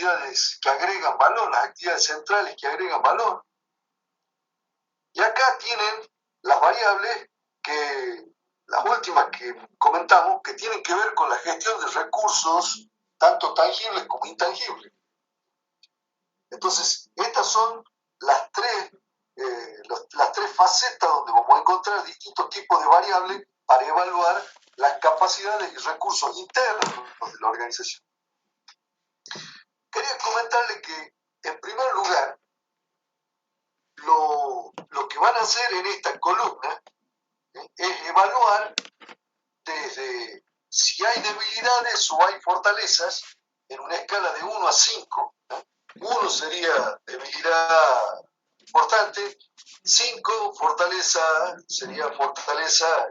actividades que agregan valor, las actividades centrales que agregan valor. Y acá tienen las variables las últimas que comentamos, que tienen que ver con la gestión de recursos, tanto tangibles como intangibles. Entonces, estas son las tres facetas donde vamos a encontrar distintos tipos de variables para evaluar las capacidades y recursos internos de la organización. Quería comentarle que, en primer lugar, lo que van a hacer en esta columna es evaluar desde si hay debilidades o hay fortalezas en una escala de 1 a 5. 1 sería debilidad importante, 5 fortaleza sería fortaleza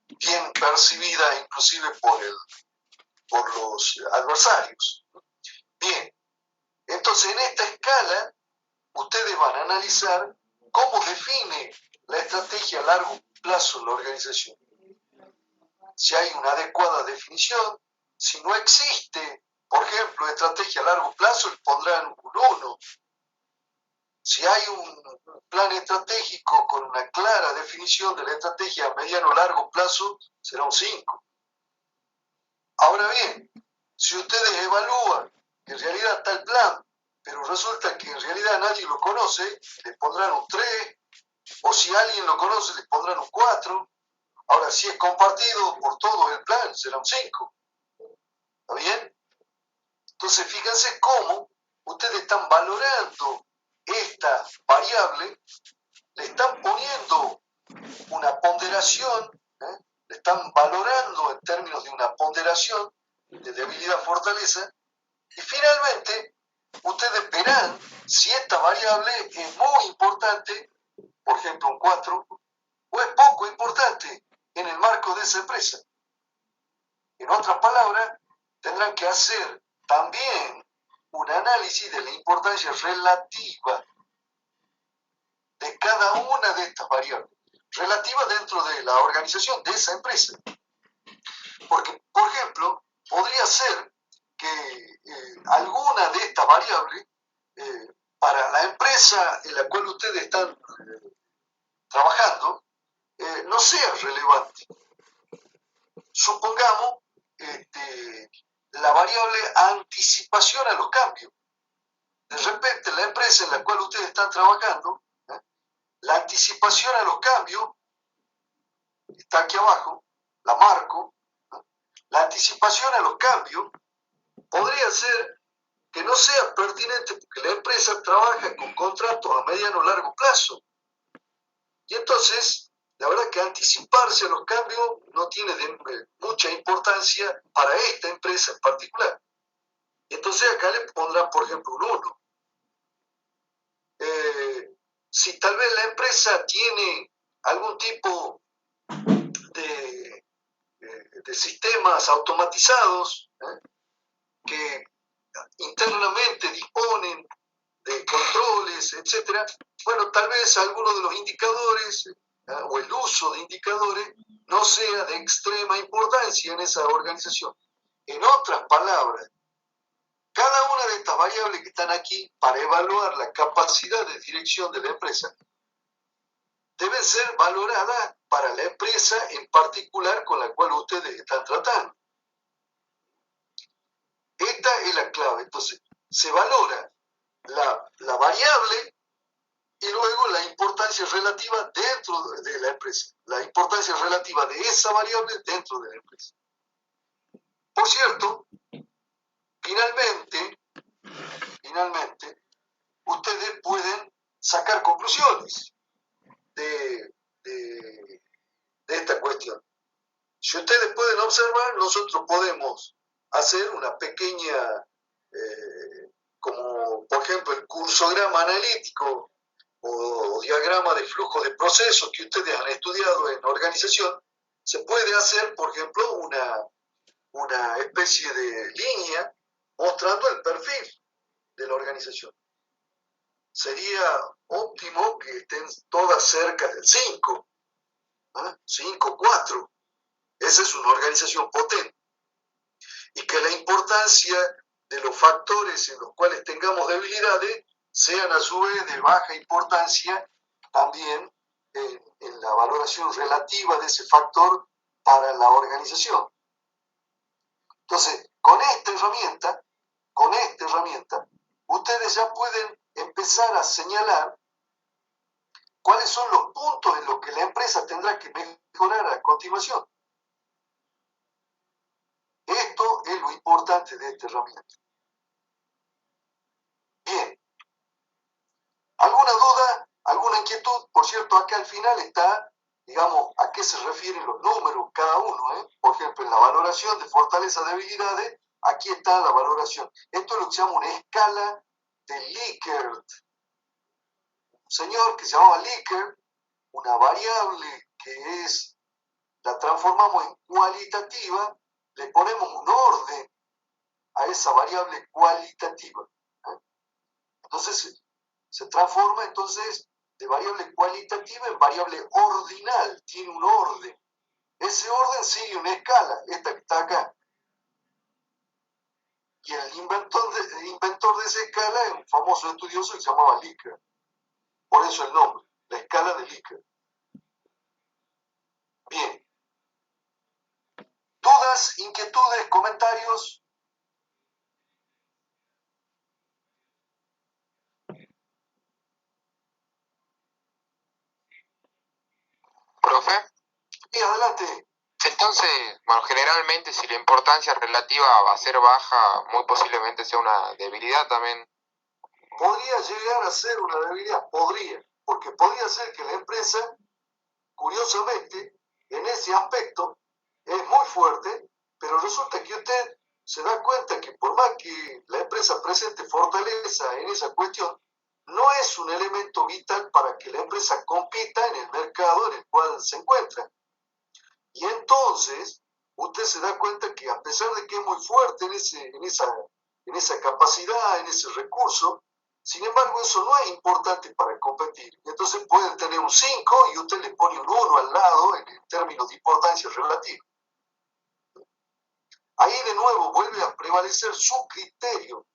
bien percibida inclusive por los adversarios. Bien, entonces en esta escala ustedes van a analizar cómo define la estrategia a largo plazo en la organización. Si hay una adecuada definición, si no existe, por ejemplo, estrategia a largo plazo, les pondrán un 1. Si hay un plan estratégico con una clara definición de la estrategia a mediano o largo plazo, será un 5. Ahora bien, si ustedes evalúan que en realidad está el plan, pero resulta que en realidad nadie lo conoce, les pondrán un 3, o si alguien lo conoce, les pondrán un 4. Ahora, si es compartido por todo el plan, será un 5. ¿Está bien? Entonces, fíjense cómo ustedes están valorando esta variable, le están poniendo una ponderación, le están valorando en términos de una ponderación de debilidad-fortaleza, y finalmente ustedes verán si esta variable es muy importante, por ejemplo un 4, o es poco importante en el marco de esa empresa. En otras palabras, tendrán que hacer también un análisis de la importancia relativa de cada una de estas variables, relativa dentro de la organización de esa empresa. Porque, por ejemplo, podría ser que alguna de estas variables para la empresa en la cual ustedes están trabajando no sea relevante. Supongamos la variable anticipación a los cambios. De repente, la empresa en la cual ustedes están trabajando, la anticipación a los cambios, está aquí abajo, la marco, la anticipación a los cambios podría ser que no sea pertinente porque la empresa trabaja con contratos a mediano o largo plazo. Y entonces, la verdad que anticiparse a los cambios no tiene mucha importancia para esta empresa en particular. Y entonces acá le pondrán, por ejemplo, un 1. Si tal vez la empresa tiene algún tipo de sistemas automatizados que internamente disponen de controles, etcétera, bueno, tal vez alguno de los indicadores o el uso de indicadores no sea de extrema importancia en esa organización. En otras palabras, cada una de estas variables que están aquí para evaluar la capacidad de dirección de la empresa debe ser valorada para la empresa en particular con la cual ustedes están tratando. Esta es la clave. Entonces, se valora la variable y luego la importancia relativa dentro de la empresa, la importancia relativa de esa variable dentro de la empresa. Por cierto, finalmente, ustedes pueden sacar conclusiones de esta cuestión. Si ustedes pueden observar, nosotros podemos hacer una pequeña, como por ejemplo el cursograma analítico o diagrama de flujo de procesos que ustedes han estudiado en organización, se puede hacer, por ejemplo, una especie de línea mostrando el perfil de la organización. Sería óptimo que estén todas cerca del 5, 5, 4. Esa es una organización potente. Y que la importancia de los factores en los cuales tengamos debilidades sean a su vez de baja importancia también en la valoración relativa de ese factor para la organización. Entonces, con esta herramienta, ustedes ya pueden empezar a señalar cuáles son los puntos en los que la empresa tendrá que mejorar a continuación. Esto es lo importante de esta herramienta. Bien. ¿Alguna duda? ¿Alguna inquietud? Por cierto, acá al final está, digamos, a qué se refieren los números cada uno, ¿eh? Por ejemplo, en la valoración de fortaleza de habilidades, aquí está la valoración. Esto es lo que se llama una escala de Likert. Un señor que se llamaba Likert, una variable que la transformamos en cualitativa, le ponemos un orden a esa variable cualitativa. ¿Eh? Entonces, se transforma entonces de variable cualitativa en variable ordinal, tiene un orden. Ese orden sigue una escala, esta que está acá. Y el inventor de esa escala es un famoso estudioso que se llamaba Likert. Por eso el nombre, la escala de Likert. Bien. ¿Dudas, inquietudes, comentarios? Profe, Sí, adelante. entonces, bueno, generalmente si la importancia relativa va a ser baja, muy posiblemente sea una debilidad también. Podría llegar a ser una debilidad, porque podría ser que la empresa, curiosamente, en ese aspecto, es muy fuerte, pero resulta que usted se da cuenta que por más que la empresa presente fortaleza en esa cuestión, no es un elemento vital para que la empresa compita en el mercado en el cual se encuentra. Y entonces, usted se da cuenta que a pesar de que es muy fuerte en esa capacidad, en ese recurso, sin embargo, eso no es importante para competir. Entonces puede tener un 5 y usted le pone un 1 al lado en términos de importancia relativa. Ahí de nuevo vuelve a prevalecer su criterio.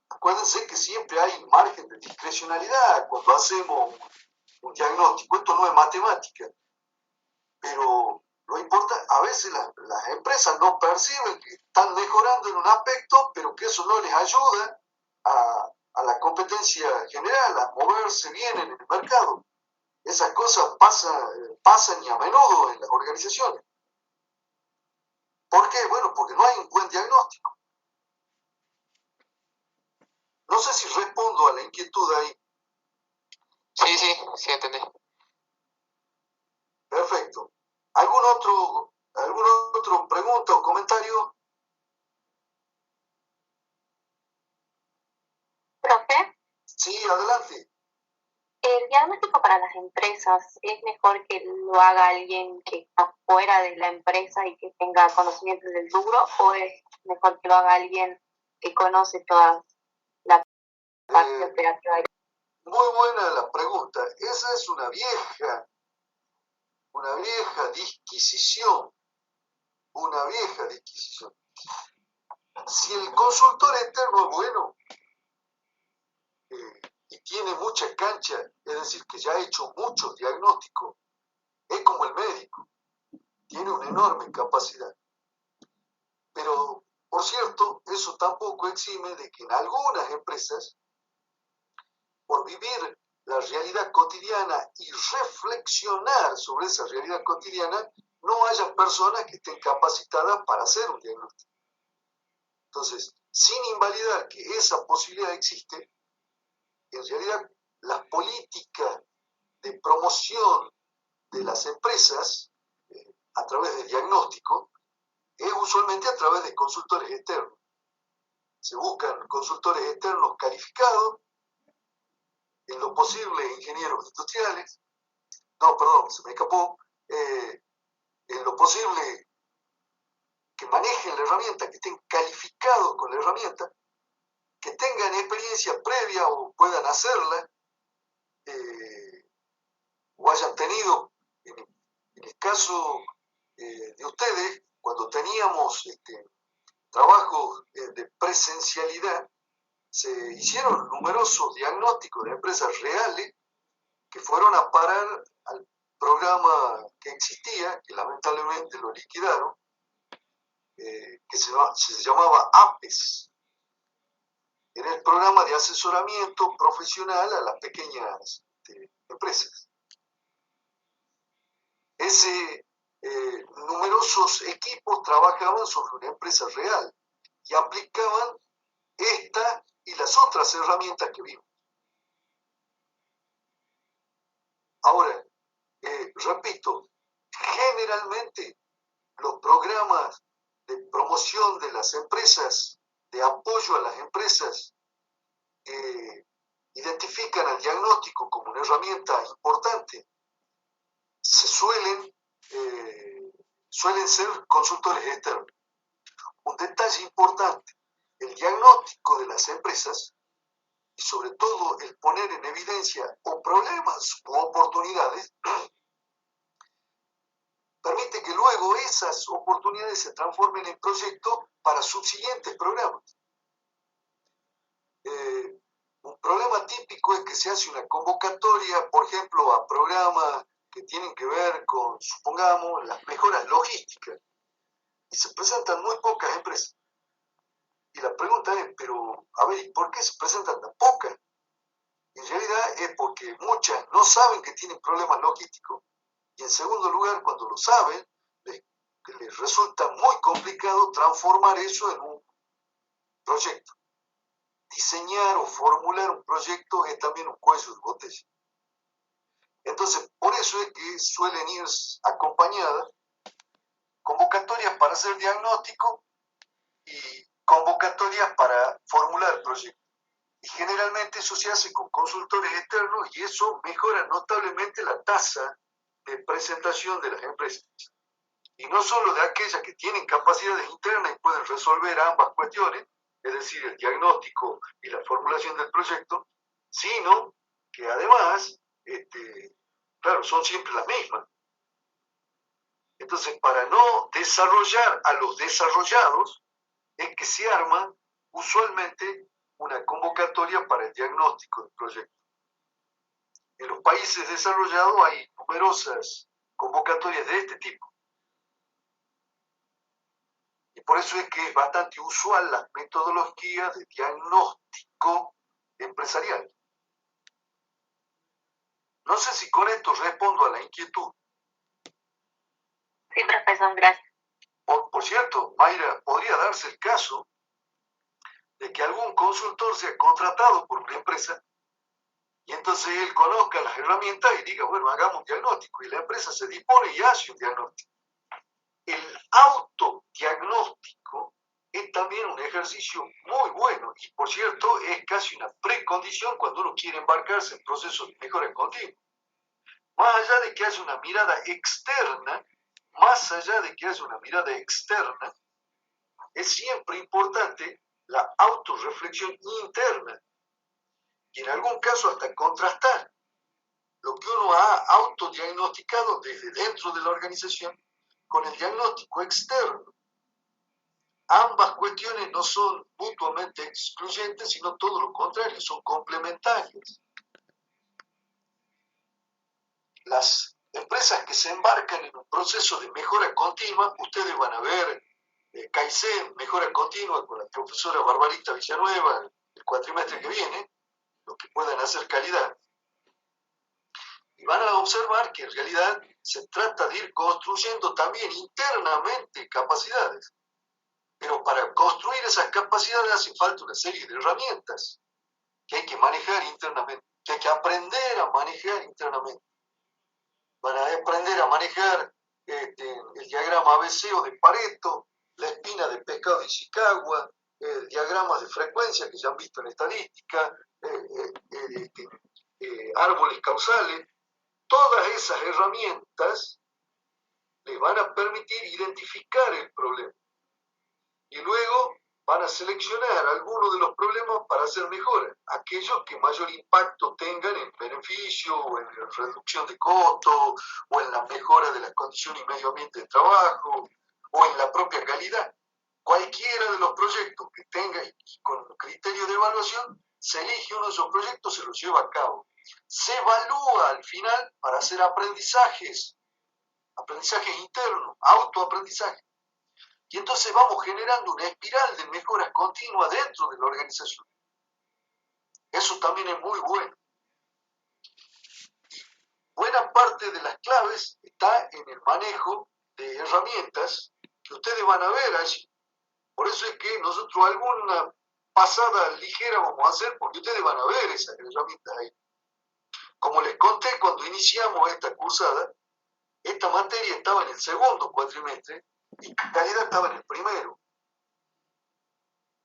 Acuérdense que siempre hay margen de discrecionalidad cuando hacemos un diagnóstico. Esto no es matemática, pero lo importante, a veces las empresas no perciben que están mejorando en un aspecto, pero que eso no les ayuda a la competencia general, a moverse bien en el mercado. Esas cosas pasan y a menudo en las organizaciones. ¿Por qué? Bueno, porque no hay un buen diagnóstico. No sé si respondo a la inquietud ahí. Sí, entendí. Perfecto. ¿Alguna otra pregunta o comentario? Profe, Sí, adelante. ¿el diagnóstico para las empresas es mejor que lo haga alguien que está fuera de la empresa y que tenga conocimientos del rubro, o es mejor que lo haga alguien que conoce toda la parte operativa? Muy buena la pregunta. Esa es una vieja disquisición. Una vieja disquisición. Si el consultor externo es bueno y tiene mucha cancha, es decir, que ya ha hecho muchos diagnósticos, es como el médico, tiene una enorme capacidad. Pero, por cierto, eso tampoco exime de que en algunas empresas, por vivir la realidad cotidiana y reflexionar sobre esa realidad cotidiana, no haya personas que estén capacitadas para hacer un diagnóstico. Entonces, sin invalidar que esa posibilidad existe, en realidad las políticas de promoción de las empresas a través de diagnóstico es usualmente a través de consultores externos. Se buscan consultores externos calificados, en lo posible ingenieros industriales, no, perdón, se me escapó, en lo posible que manejen la herramienta, que estén calificados con la herramienta, que tengan experiencia previa o puedan hacerla, o hayan tenido, en el caso de ustedes, cuando teníamos trabajos de presencialidad, se hicieron numerosos diagnósticos de empresas reales que fueron a parar al programa que existía, que lamentablemente lo liquidaron, que se llamaba APES. Era el programa de asesoramiento profesional a las pequeñas empresas. Numerosos equipos trabajaban sobre una empresa real y aplicaban esta y las otras herramientas que vimos. Ahora, repito, generalmente los programas de promoción de las empresas, de apoyo a las empresas, identifican el diagnóstico como una herramienta importante. Suelen ser consultores externos. Un detalle importante, el diagnóstico de las empresas y sobre todo el poner en evidencia o problemas o oportunidades permite que luego esas oportunidades se transformen en proyectos para subsiguientes programas. Un problema típico es que se hace una convocatoria, por ejemplo, a programas que tienen que ver con, supongamos, las mejoras logísticas, y se presentan muy pocas empresas. Y la pregunta es, pero, a ver, ¿por qué se presentan tan pocas? Y en realidad es porque muchas no saben que tienen problemas logísticos, y en segundo lugar, cuando lo saben, les resulta muy complicado transformar eso en un proyecto. Diseñar o formular un proyecto es también un cuello de botella. Entonces, por eso es que suelen ir acompañadas convocatorias para hacer diagnóstico y convocatorias para formular proyectos. Y generalmente eso se hace con consultores externos y eso mejora notablemente la tasa de presentación de las empresas. Y no solo de aquellas que tienen capacidades internas y pueden resolver ambas cuestiones, es decir, el diagnóstico y la formulación del proyecto, sino que además, claro, son siempre las mismas. Entonces, para no desarrollar a los desarrollados, es que se arma usualmente una convocatoria para el diagnóstico del proyecto. En los países desarrollados hay numerosas convocatorias de este tipo. Y por eso es que es bastante usual las metodologías de diagnóstico empresarial. No sé si con esto respondo a la inquietud. Sí, profesor, gracias. Por cierto, Mayra, podría darse el caso de que algún consultor sea contratado por una empresa y entonces él conozca las herramientas y diga, bueno, hagamos un diagnóstico, y la empresa se dispone y hace un diagnóstico. El autodiagnóstico es también un ejercicio muy bueno y, por cierto, es casi una precondición cuando uno quiere embarcarse en procesos de mejora continua. Más allá de que haya una mirada externa, es siempre importante la autorreflexión interna y en algún caso hasta contrastar lo que uno ha autodiagnosticado desde dentro de la organización con el diagnóstico externo. Ambas cuestiones no son mutuamente excluyentes, sino todo lo contrario, son complementarias. Las empresas que se embarcan en un proceso de mejora continua, ustedes van a ver Kaizen, mejora continua, con la profesora Barbarita Villanueva el cuatrimestre que viene, los que puedan hacer calidad. Y van a observar que en realidad se trata de ir construyendo también internamente capacidades. Pero para construir esas capacidades hace falta una serie de herramientas que hay que manejar internamente, que hay que aprender a manejar internamente. Van a aprender a manejar el diagrama ABC o de Pareto, la espina de pescado de Ishikawa, diagramas de frecuencia que ya han visto en estadística, árboles causales. Todas esas herramientas les van a permitir identificar el problema. Y luego van a seleccionar algunos de los problemas para hacer mejoras, aquellos que mayor impacto tengan en beneficio o en la reducción de costos o en la mejora de las condiciones y medio ambiente de trabajo o en la propia calidad. cualquiera de los proyectos que tenga y con criterio de evaluación, se elige uno de esos proyectos, se los lleva a cabo. Se evalúa al final para hacer aprendizajes internos, autoaprendizaje. Y entonces vamos generando una espiral de mejoras continuas dentro de la organización. Eso también es muy bueno. Buena parte de las claves está en el manejo de herramientas que ustedes van a ver allí. Por eso es que nosotros alguna pasada ligera vamos a hacer, porque ustedes van a ver esas herramientas ahí. Como les conté cuando iniciamos esta cursada, esta materia estaba en el segundo cuatrimestre y calidad estaba en el primero.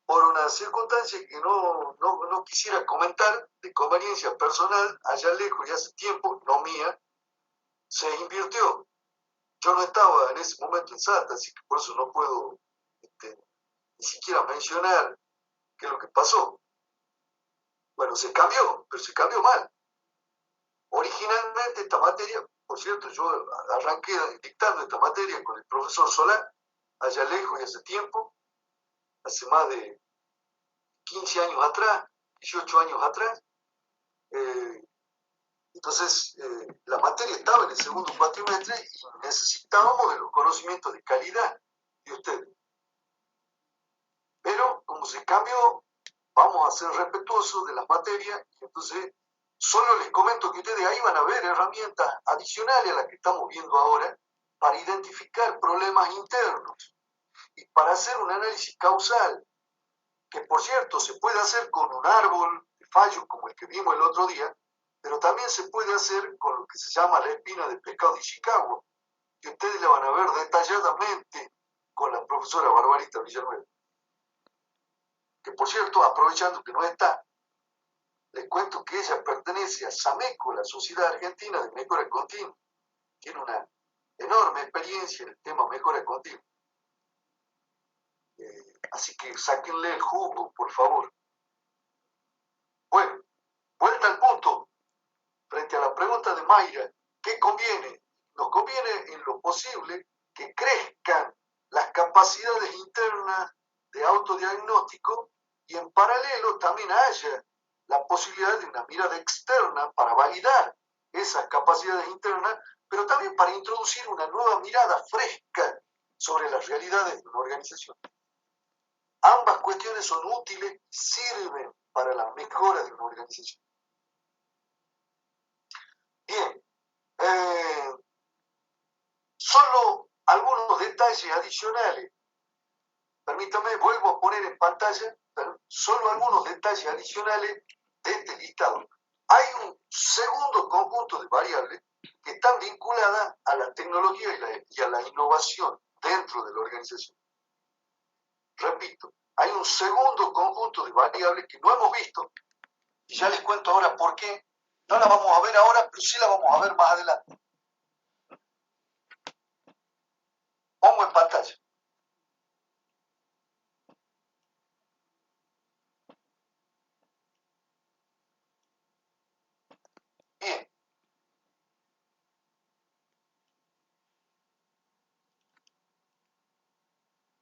Por una circunstancia que no quisiera comentar, de conveniencia personal, allá lejos y hace tiempo, no mía, se invirtió. Yo no estaba en ese momento en Salta, así que por eso no puedo ni siquiera mencionar qué es lo que pasó. Bueno, se cambió, pero se cambió mal. Originalmente esta materia, por cierto, yo arranqué dictando esta materia con el profesor Solá, allá lejos y hace tiempo, hace más de 15 años atrás, 18 años atrás. Entonces, la materia estaba en el segundo cuatrimestre y necesitábamos de los conocimientos de calidad de ustedes. Pero, como se cambió, vamos a ser respetuosos de las materias, y entonces solo les comento que ustedes ahí van a ver herramientas adicionales a las que estamos viendo ahora para identificar problemas internos y para hacer un análisis causal, que por cierto se puede hacer con un árbol de fallos como el que vimos el otro día, pero también se puede hacer con lo que se llama la espina de pescado de Chicago, que ustedes la van a ver detalladamente con la profesora Barbarita Villanueva. Que por cierto, aprovechando que no está, les cuento que ella pertenece a SAMECO, la Sociedad Argentina de Mejora Continua. Tiene una enorme experiencia en el tema mejora continua. Así que sáquenle el jugo, por favor. Bueno, vuelta al punto. Frente a la pregunta de Mayra, ¿qué conviene? Nos conviene en lo posible que crezcan las capacidades internas de autodiagnóstico y en paralelo también haya la posibilidad de una mirada externa para validar esas capacidades internas, pero también para introducir una nueva mirada fresca sobre las realidades de una organización. Ambas cuestiones son útiles y sirven para la mejora de una organización. Bien, solo algunos detalles adicionales. Permítame, vuelvo a poner en pantalla solo algunos detalles adicionales de este listado. Hay un segundo conjunto de variables que están vinculadas a la tecnología y a la innovación dentro de la organización. Repito, hay un segundo conjunto de variables que no hemos visto, y ya les cuento ahora por qué. No la vamos a ver ahora, pero sí la vamos a ver más adelante. Pongo en pantalla. Bien.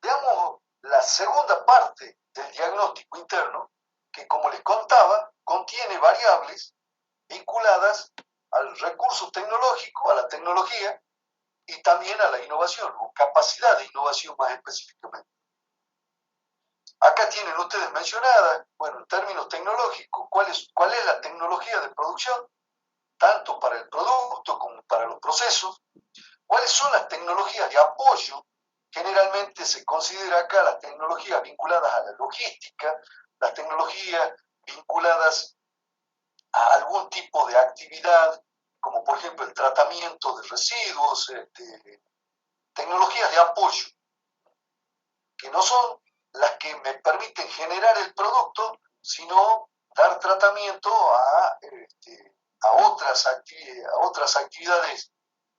Veamos la segunda parte del diagnóstico interno, que como les contaba, contiene variables vinculadas al recurso tecnológico, a la tecnología, y también a la innovación, o capacidad de innovación más específicamente. Acá tienen ustedes mencionadas, bueno, en términos tecnológicos, cuál es la tecnología de producción, tanto para el producto como para los procesos, cuáles son las tecnologías de apoyo. Generalmente se considera acá las tecnologías vinculadas a la logística, las tecnologías vinculadas a algún tipo de actividad, como por ejemplo el tratamiento de residuos, tecnologías de apoyo, que no son las que me permiten generar el producto, sino dar tratamiento a otras actividades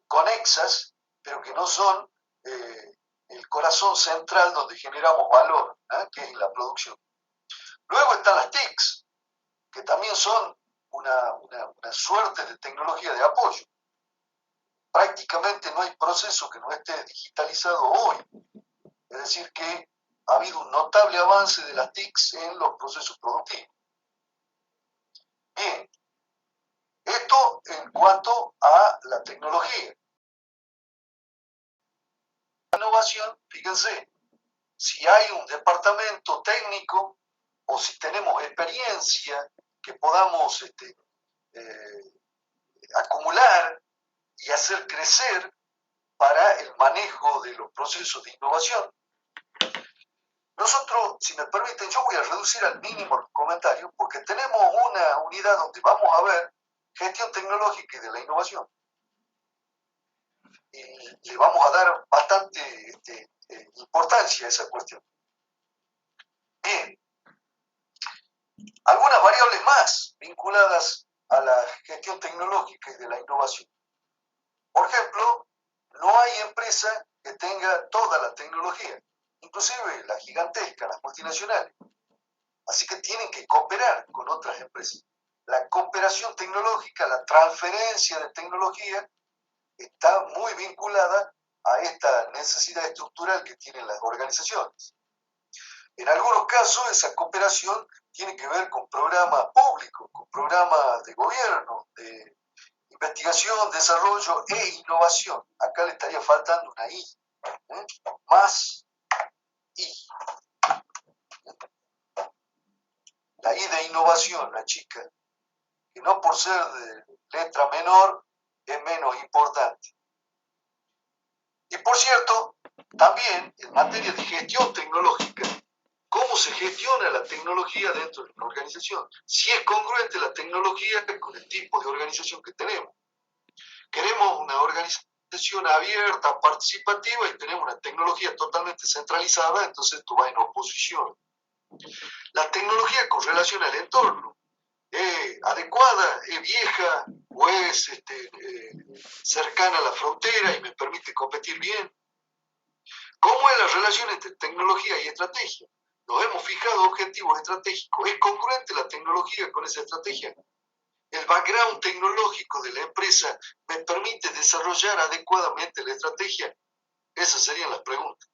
conexas, pero que no son el corazón central donde generamos valor, que es la producción. Luego están las TICs, que también son una suerte de tecnología de apoyo. Prácticamente no hay proceso que no esté digitalizado hoy. Es decir, que ha habido un notable avance de las TICs en los procesos productivos. Bien, esto en cuanto a la tecnología. La innovación, fíjense, si hay un departamento técnico o si tenemos experiencia que podamos acumular y hacer crecer para el manejo de los procesos de innovación. Nosotros, si me permiten, yo voy a reducir al mínimo los comentarios porque tenemos una unidad donde vamos a ver gestión tecnológica y de la innovación. Y le vamos a dar bastante importancia a esa cuestión. Bien, algunas variables más vinculadas a la gestión tecnológica y de la innovación. Por ejemplo, no hay empresa que tenga toda la tecnología, inclusive la gigantesca, las multinacionales. Así que tienen que cooperar con otras empresas. La cooperación tecnológica, la transferencia de tecnología, está muy vinculada a esta necesidad estructural que tienen las organizaciones. En algunos casos, esa cooperación tiene que ver con programas públicos, con programas de gobierno, de investigación, desarrollo e innovación. Acá le estaría faltando una I, más I. La I de innovación, la chica, que no por ser de letra menor es menos importante. Y por cierto, también en materia de gestión tecnológica, ¿cómo se gestiona la tecnología dentro de una organización? Si es congruente la tecnología con el tipo de organización que tenemos. Queremos una organización abierta, participativa y tenemos una tecnología totalmente centralizada, entonces esto va en oposición. La tecnología con relación al entorno, ¿es adecuada, es vieja o es cercana a la frontera y me permite competir bien? ¿Cómo es la relación entre tecnología y estrategia? Nos hemos fijado objetivos estratégicos. ¿Es congruente la tecnología con esa estrategia? ¿El background tecnológico de la empresa me permite desarrollar adecuadamente la estrategia? Esas serían las preguntas.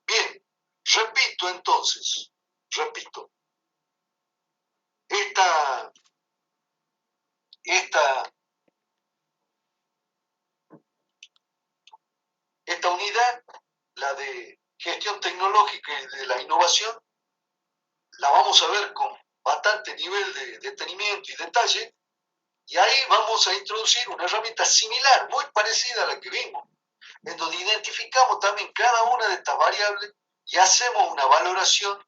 Bien, repito entonces, esta unidad, la de gestión tecnológica y de la innovación, la vamos a ver con bastante nivel de detenimiento y detalle, y ahí vamos a introducir una herramienta similar, muy parecida a la que vimos, en donde identificamos también cada una de estas variables y hacemos una valoración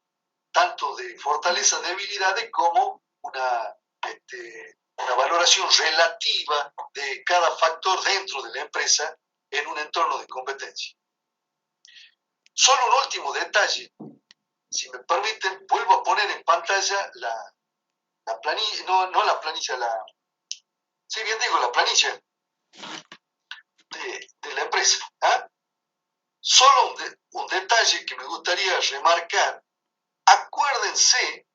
tanto de fortalezas, debilidades, como una valoración relativa de cada factor dentro de la empresa en un entorno de competencia. Solo un último detalle, si me permiten, vuelvo a poner en pantalla la planilla, no la planilla, la planilla de la empresa. Solo un detalle que me gustaría remarcar. Acuérdense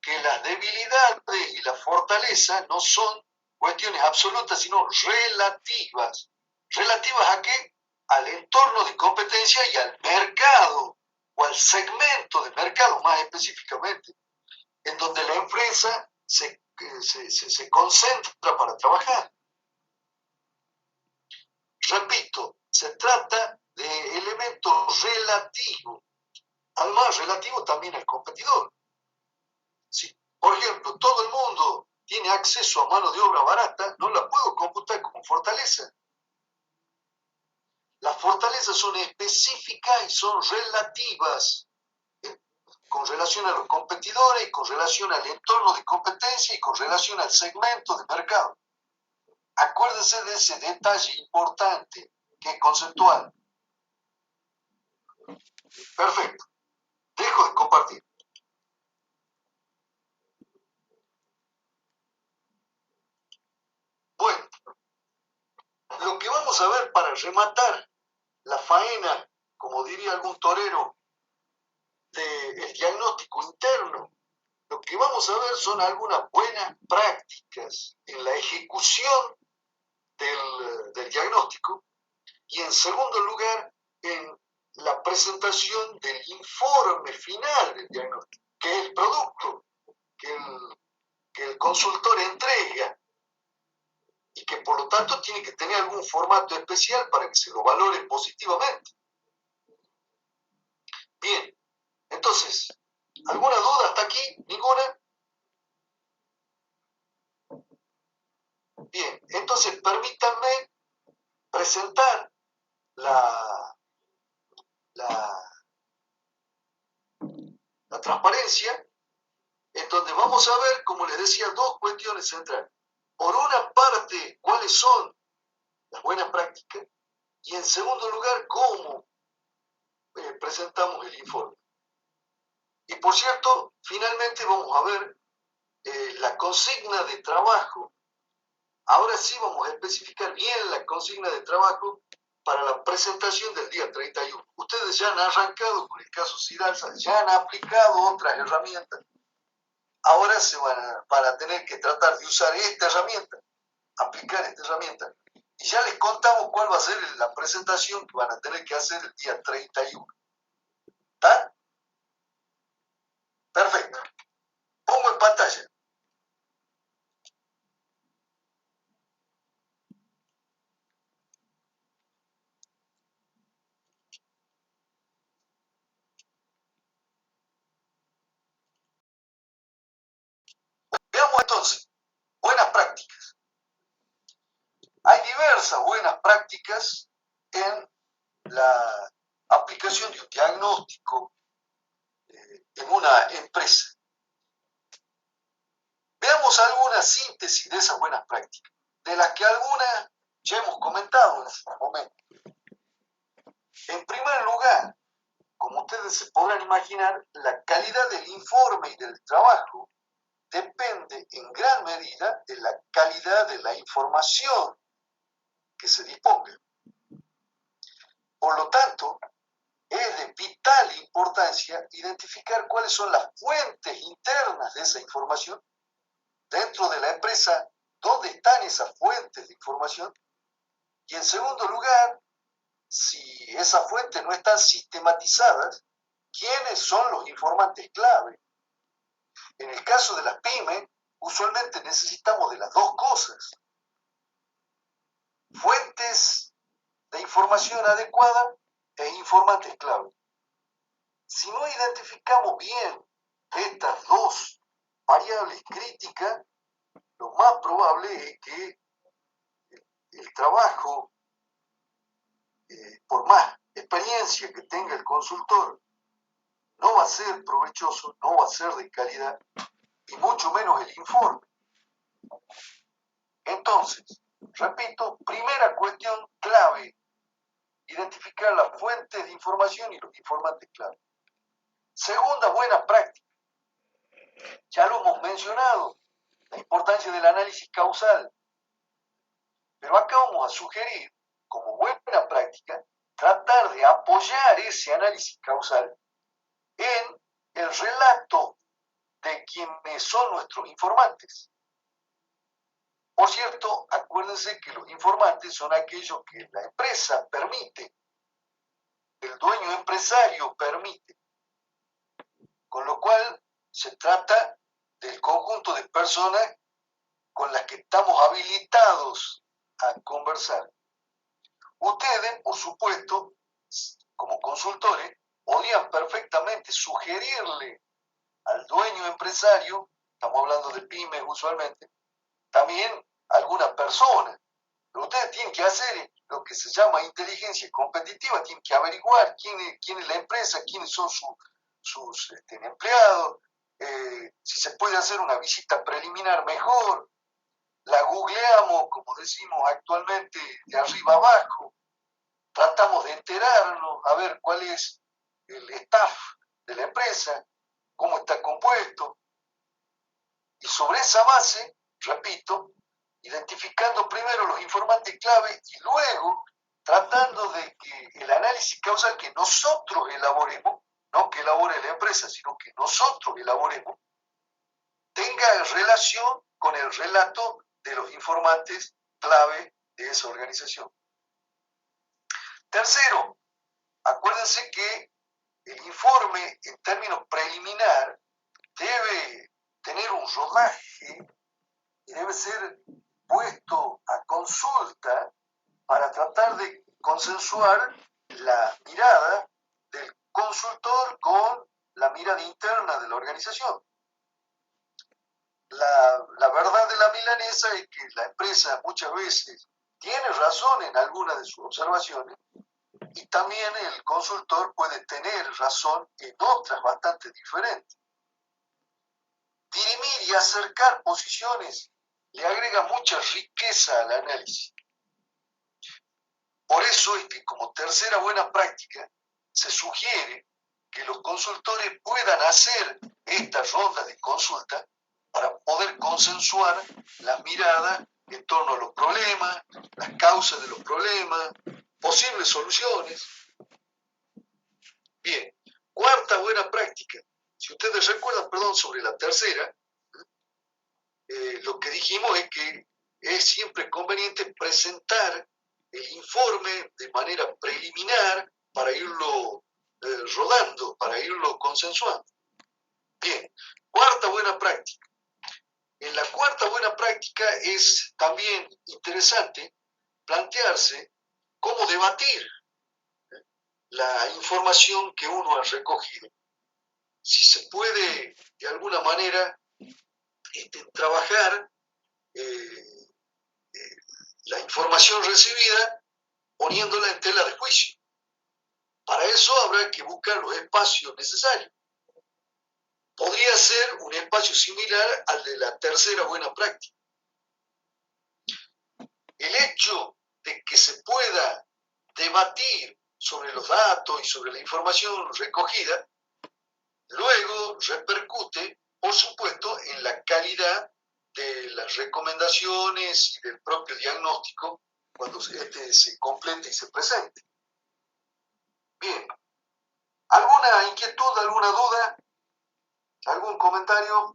que las debilidades y las fortalezas no son cuestiones absolutas, sino relativas. ¿Relativas a qué? Al entorno de competencia y al mercado, o al segmento de mercado más específicamente, en donde la empresa se concentra para trabajar. Repito, se trata de elementos relativos, además relativo también al competidor. Si, por ejemplo, todo el mundo tiene acceso a mano de obra barata, no la puedo computar como fortaleza. Las fortalezas son específicas y son relativas, con relación a los competidores, y con relación al entorno de competencia y con relación al segmento de mercado. Acuérdense de ese detalle importante que es conceptual. Perfecto. Dejo de compartir. Bueno, lo que vamos a ver para rematar la faena, como diría algún torero, del diagnóstico interno, lo que vamos a ver son algunas buenas prácticas en la ejecución del diagnóstico y en segundo lugar en la presentación del informe final del diagnóstico, que es el producto que el consultor entrega y que por lo tanto tiene que tener algún formato especial para que se lo valore positivamente. Bien, entonces, ¿alguna duda hasta aquí? ¿Ninguna? Bien, entonces permítanme presentar la transparencia, en donde vamos a ver, como les decía, dos cuestiones centrales. Por una parte, cuáles son las buenas prácticas, y en segundo lugar, cómo presentamos el informe. Y por cierto, finalmente vamos a ver la consigna de trabajo. Ahora sí vamos a especificar bien la consigna de trabajo para la presentación del día 31. Ustedes ya han arrancado con el caso Sidalsa, ya han aplicado otras herramientas. Ahora van a tener que tratar de usar esta herramienta, aplicar esta herramienta. Y ya les contamos cuál va a ser la presentación que van a tener que hacer el día 31. ¿Está? Perfecto. Pongo en pantalla. Veamos entonces, buenas prácticas. Hay diversas buenas prácticas en la aplicación de un diagnóstico en una empresa. Veamos alguna síntesis de esas buenas prácticas, de las que algunas ya hemos comentado en este momento. En primer lugar, como ustedes se podrán imaginar, la calidad del informe y del trabajo depende en gran medida de la calidad de la información que se disponga. Por lo tanto, es de vital importancia identificar cuáles son las fuentes internas de esa información dentro de la empresa, dónde están esas fuentes de información, y en segundo lugar, si esas fuentes no están sistematizadas, ¿quiénes son los informantes clave? En el caso de las pymes, usualmente necesitamos de las dos cosas: fuentes de información adecuada e informantes clave. Si no identificamos bien estas dos variables críticas, lo más probable es que el trabajo, por más experiencia que tenga el consultor, no va a ser provechoso, no va a ser de calidad, y mucho menos el informe. Entonces, repito, primera cuestión clave: identificar las fuentes de información y los informantes clave. Segunda buena práctica, ya lo hemos mencionado, la importancia del análisis causal. Pero acá vamos a sugerir, como buena práctica, tratar de apoyar ese análisis causal en el relato de quienes son nuestros informantes. Por cierto, acuérdense que los informantes son aquellos que la empresa permite, el dueño empresario permite, con lo cual se trata del conjunto de personas con las que estamos habilitados a conversar. Ustedes, por supuesto, como consultores, podrían perfectamente sugerirle al dueño empresario, estamos hablando de pymes usualmente, también alguna persona. Pero ustedes tienen que hacer lo que se llama inteligencia competitiva, tienen que averiguar quién es la empresa, quiénes son sus empleados, si se puede hacer una visita preliminar mejor, la googleamos, como decimos actualmente, de arriba abajo, tratamos de enterarnos, a ver cuál es el staff de la empresa, cómo está compuesto, y sobre esa base, repito, identificando primero los informantes clave y luego tratando de que el análisis causal que nosotros elaboremos, no que elabore la empresa, sino que nosotros elaboremos, tenga relación con el relato de los informantes clave de esa organización. Tercero, acuérdense que el informe en términos preliminar debe tener un rodaje y debe ser puesto a consulta para tratar de consensuar la mirada del consultor con la mirada interna de la organización. La verdad de la milanesa es que la empresa muchas veces tiene razón en algunas de sus observaciones y también el consultor puede tener razón en otras bastante diferentes. Dirimir y acercar posiciones le agrega mucha riqueza al análisis. Por eso es que como tercera buena práctica se sugiere que los consultores puedan hacer estas rondas de consulta para poder consensuar las miradas en torno a los problemas, las causas de los problemas, posibles soluciones. Bien, cuarta buena práctica. Si ustedes recuerdan, sobre la tercera, lo que dijimos es que es siempre conveniente presentar el informe de manera preliminar para irlo rodando, para irlo consensuando. Bien, cuarta buena práctica. En la cuarta buena práctica es también interesante plantearse cómo debatir la información que uno ha recogido. Si se puede, de alguna manera, trabajar la información recibida poniéndola en tela de juicio. Para eso habrá que buscar los espacios necesarios. Podría ser un espacio similar al de la tercera buena práctica. El hecho de que se pueda debatir sobre los datos y sobre la información recogida, luego repercute, por supuesto, en la calidad de las recomendaciones y del propio diagnóstico cuando se complete y se presente. Bien, ¿alguna inquietud, alguna duda? ¿Algún comentario?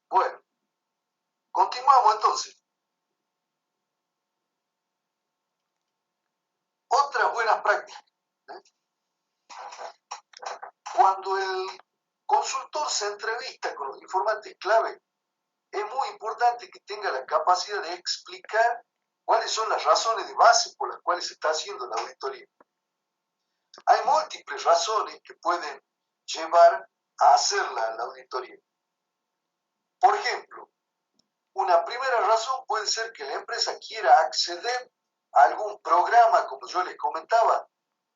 Bueno, continuamos entonces. Otras buenas prácticas. Cuando el consultor se entrevista con los informantes clave, es muy importante que tenga la capacidad de explicar cuáles son las razones de base por las cuales se está haciendo la auditoría. Hay múltiples razones que pueden llevar a hacer la auditoría. Por ejemplo, una primera razón puede ser que la empresa quiera acceder a algún programa, como yo les comentaba,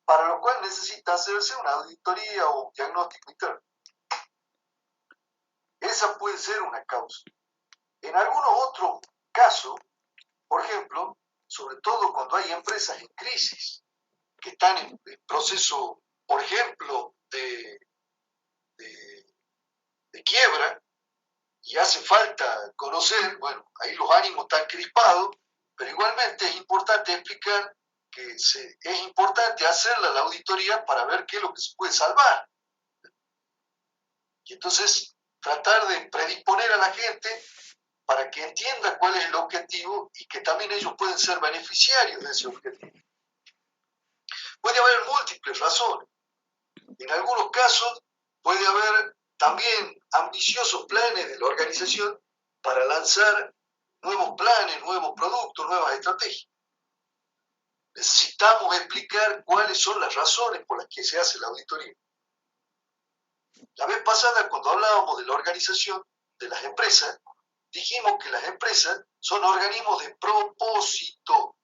para lo cual necesita hacerse una auditoría o un diagnóstico interno. Esa puede ser una causa. En algunos otros casos, por ejemplo, sobre todo cuando hay empresas en crisis, que están en proceso, por ejemplo, de quiebra, y hace falta conocer, bueno, ahí los ánimos están crispados, pero igualmente es importante explicar que es importante hacer la auditoría para ver qué es lo que se puede salvar. Y entonces tratar de predisponer a la gente para que entienda cuál es el objetivo y que también ellos pueden ser beneficiarios de ese objetivo. Puede haber múltiples razones. En algunos casos puede haber también ambiciosos planes de la organización para lanzar nuevos planes, nuevos productos, nuevas estrategias. Necesitamos explicar cuáles son las razones por las que se hace la auditoría. La vez pasada, cuando hablábamos de la organización de las empresas, dijimos que las empresas son organismos de propósito.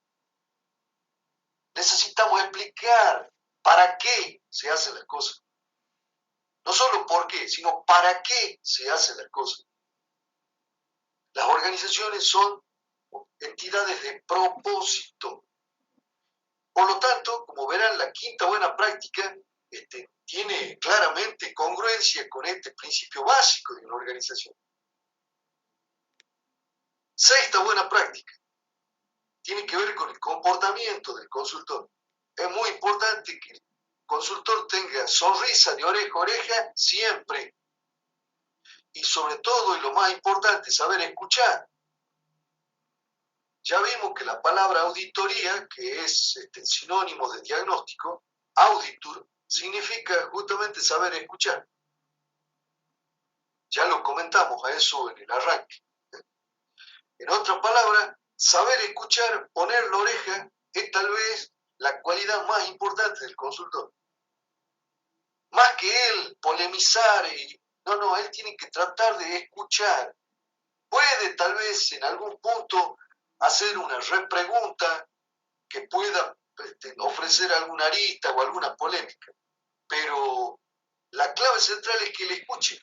Necesitamos explicar para qué se hacen las cosas. No solo por qué, sino para qué se hacen las cosas. Las organizaciones son entidades de propósito. Por lo tanto, como verán, la quinta buena práctica tiene claramente congruencia con este principio básico de una organización. Sexta buena práctica tiene que ver con el comportamiento del consultor. Es muy importante que el consultor tenga sonrisa de oreja a oreja siempre. Y sobre todo, y lo más importante, saber escuchar. ya vimos que la palabra auditoría, que es sinónimo de diagnóstico, auditur, significa justamente saber escuchar. Ya lo comentamos a eso en el arranque. En otras palabras, saber escuchar, poner la oreja, es tal vez la cualidad más importante del consultor. Más que él polemizar, no, él tiene que tratar de escuchar. Puede tal vez en algún punto hacer una repregunta que pueda ofrecer alguna arista o alguna polémica, pero la clave central es que él escuche.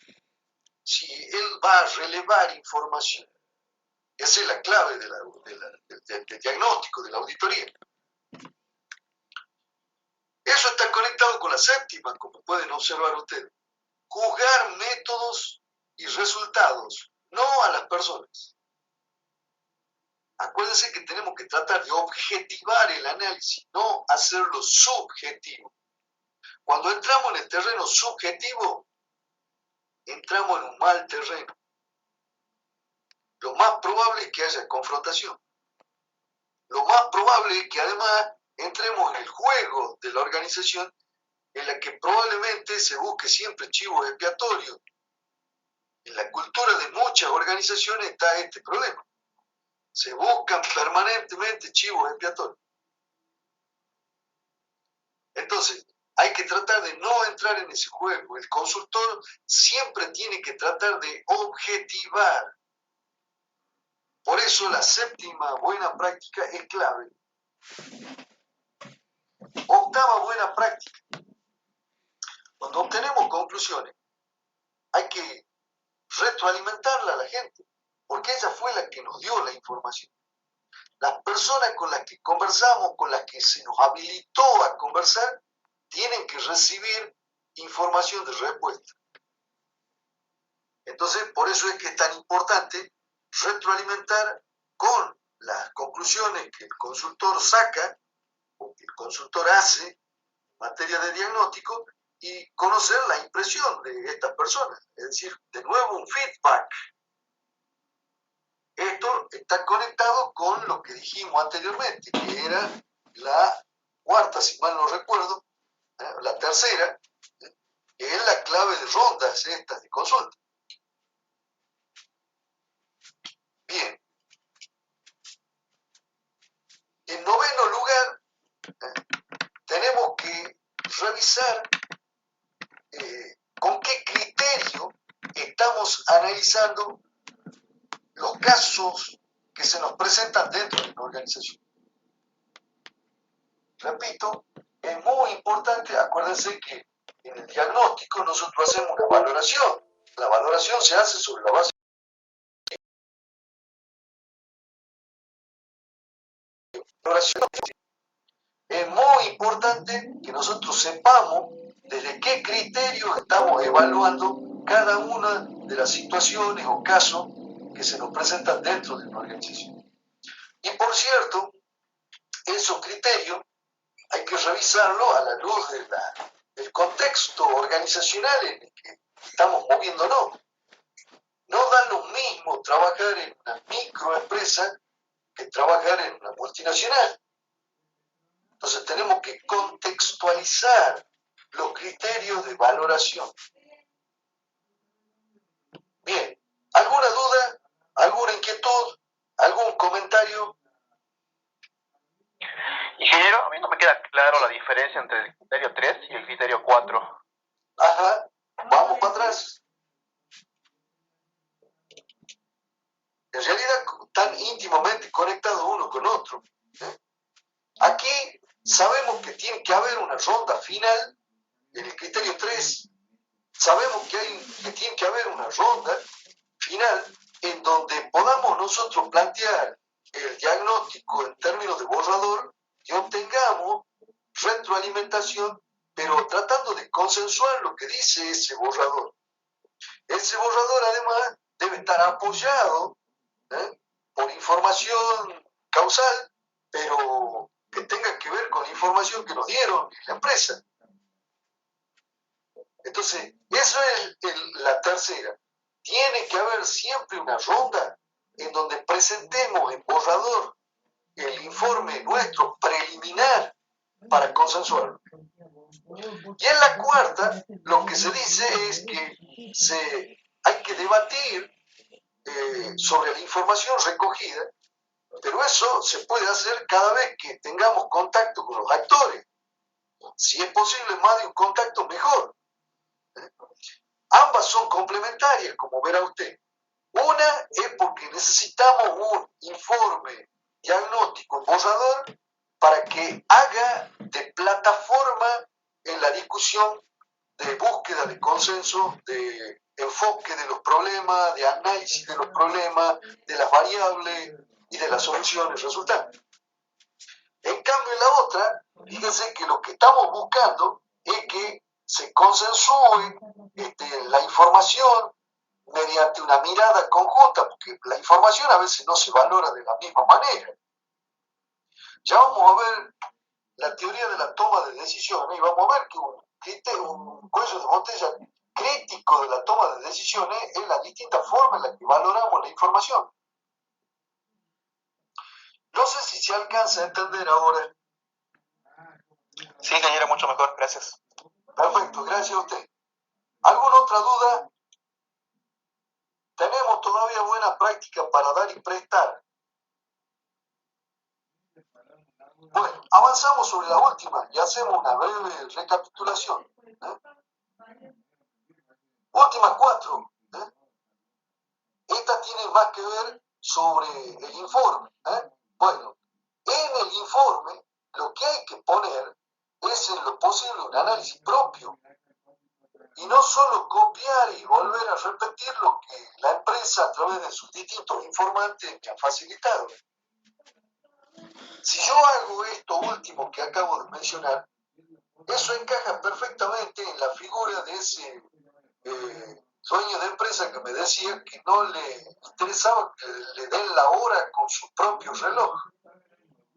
Si él va a relevar información, esa es la clave del diagnóstico, de la auditoría. Eso está conectado con la séptima, como pueden observar ustedes. Juzgar métodos y resultados, no a las personas. Acuérdense que tenemos que tratar de objetivar el análisis, no hacerlo subjetivo. Cuando entramos en el terreno subjetivo, entramos en un mal terreno. Lo más probable es que haya confrontación. Lo más probable es que además entremos en el juego de la organización en la que probablemente se busque siempre chivos expiatorios. En la cultura de muchas organizaciones está este problema. Se buscan permanentemente chivos expiatorios. Entonces, hay que tratar de no entrar en ese juego. El consultor siempre tiene que tratar de objetivar. Por eso la séptima buena práctica es clave. Octava buena práctica. Cuando obtenemos conclusiones, hay que retroalimentarla a la gente, porque ella fue la que nos dio la información. Las personas con las que conversamos, con las que se nos habilitó a conversar, tienen que recibir información de respuesta. Entonces, por eso es que es tan importante retroalimentar con las conclusiones que el consultor saca o que el consultor hace en materia de diagnóstico y conocer la impresión de estas personas. Es decir, de nuevo un feedback. Esto está conectado con lo que dijimos anteriormente, que era la cuarta, si mal no recuerdo, la tercera, que es la clave de rondas estas de consulta. Bien. En noveno lugar, tenemos que revisar con qué criterio estamos analizando los casos que se nos presentan dentro de una organización. Repito, es muy importante, acuérdense que en el diagnóstico nosotros hacemos una valoración. La valoración se hace sobre la base de la valoración. Es muy importante que nosotros sepamos desde qué criterios estamos evaluando cada una de las situaciones o casos que se nos presentan dentro de una organización. Y por cierto, esos criterios hay que revisarlo a la luz del contexto organizacional en el que estamos moviéndonos. No da lo mismo trabajar en una microempresa que trabajar en una multinacional. Entonces tenemos que contextualizar los criterios de valoración. Bien, ¿alguna duda? ¿Alguna inquietud? ¿Algún comentario? Ingeniero, a mí no me queda claro la diferencia entre el criterio 3 y el criterio 4. Ajá, vamos para atrás. En realidad están íntimamente conectados uno con otro. Aquí sabemos que tiene que haber una ronda final en el criterio 3. Sabemos que tiene que haber una ronda final en donde podamos nosotros plantear el diagnóstico en términos de borrador y obtengamos retroalimentación, pero tratando de consensuar lo que dice ese borrador. Ese borrador además debe estar apoyado por información causal, pero que tenga que ver con la información que nos dieron en la empresa. Entonces, eso es la tercera. Tiene que haber siempre una ronda en donde presentemos en borrador el informe nuestro preliminar para consensuarlo. Y en la cuarta, lo que se dice es que hay que debatir sobre la información recogida, pero eso se puede hacer cada vez que tengamos contacto con los actores. Si es posible más de un contacto, mejor. Ambas son complementarias, como verá usted. Una es porque necesitamos un informe diagnóstico borrador para que haga de plataforma en la discusión de búsqueda de consenso, de enfoque de los problemas, de análisis de los problemas, de las variables y de las soluciones resultantes. En cambio, en la otra, fíjense que lo que estamos buscando es que se consensúe la información mediante una mirada conjunta, porque la información a veces no se valora de la misma manera. Ya vamos a ver la teoría de la toma de decisiones y vamos a ver que un cuello de botella crítico de la toma de decisiones es la distinta forma en la que valoramos la información. No sé si se alcanza a entender ahora. Sí, ingeniero, mucho mejor, gracias. Perfecto, gracias a usted. ¿Alguna otra duda? Tenemos todavía buena práctica para dar y prestar. Bueno, avanzamos sobre la última y hacemos una breve recapitulación. Últimas 4. Estas tienen más que ver sobre el informe. Bueno, en el informe lo que hay que poner es en lo posible un análisis propio y no solo copiar y volver a repetir lo que la empresa a través de sus distintos informantes me ha facilitado. Si yo hago esto último que acabo de mencionar, eso encaja perfectamente en la figura de ese dueño de empresa que me decía que no le interesaba que le den la hora con su propio reloj.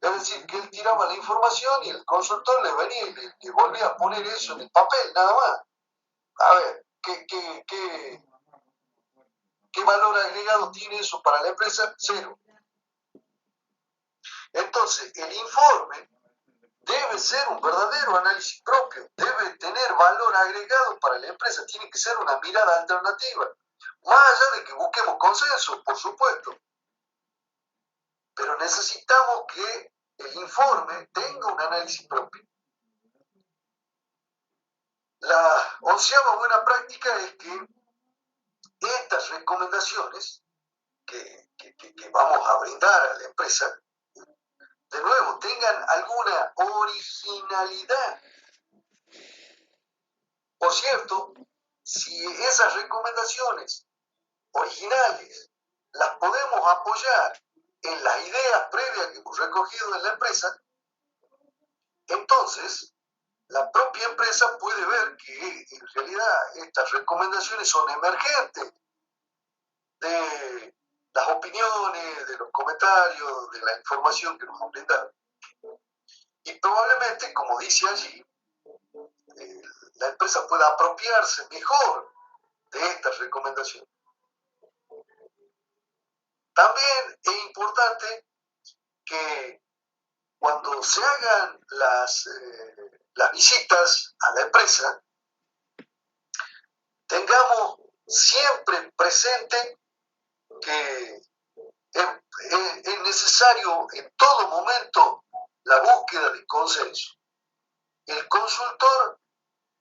Es decir, que él tiraba la información y el consultor le venía y le volvía a poner eso en el papel, nada más. A ver, ¿qué valor agregado tiene eso para la empresa? 0. Entonces, el informe debe ser un verdadero análisis propio, debe tener valor agregado para la empresa, tiene que ser una mirada alternativa, más allá de que busquemos consenso, por supuesto. Pero necesitamos que el informe tenga un análisis propio. La 11ª buena práctica es que estas recomendaciones que vamos a brindar a la empresa, de nuevo, tengan alguna originalidad. Por cierto, si esas recomendaciones originales las podemos apoyar en las ideas previas que hemos recogido en la empresa, entonces la propia empresa puede ver que en realidad estas recomendaciones son emergentes de las opiniones, de los comentarios, de la información que nos han brindado. Y probablemente, como dice allí, la empresa pueda apropiarse mejor de estas recomendaciones. También es importante que cuando se hagan las visitas a la empresa, tengamos siempre presente que es necesario en todo momento la búsqueda de consenso. El consultor,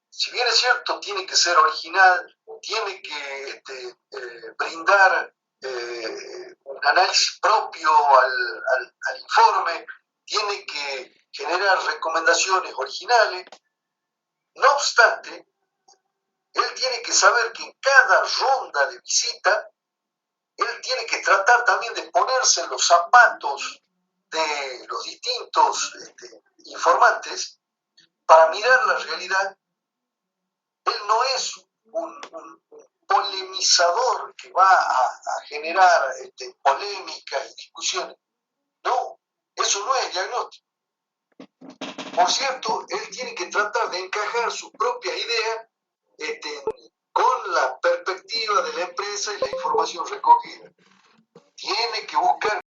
si bien es cierto, tiene que ser original, tiene que brindar un análisis propio al informe, tiene que generar recomendaciones originales. No obstante, él tiene que saber que en cada ronda de visita, él tiene que tratar también de ponerse en los zapatos de los distintos informantes para mirar la realidad. Él no es un polemizador que va a generar polémicas y discusiones. No, eso no es diagnóstico. Por cierto, él tiene que tratar de encajar sus propias ideas con la perspectiva de la empresa y la información recogida. Tiene que buscar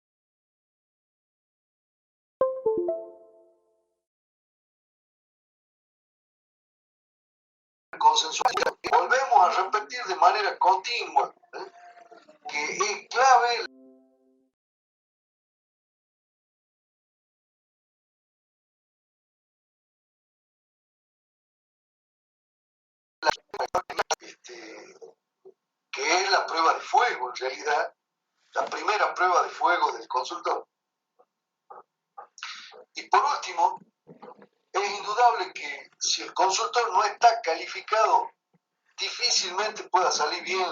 consensualidad. Volvemos a repetir de manera continua, que es clave que es la prueba de fuego, en realidad, la primera prueba de fuego del consultor. Y por último, es indudable que si el consultor no está calificado, difícilmente pueda salir bien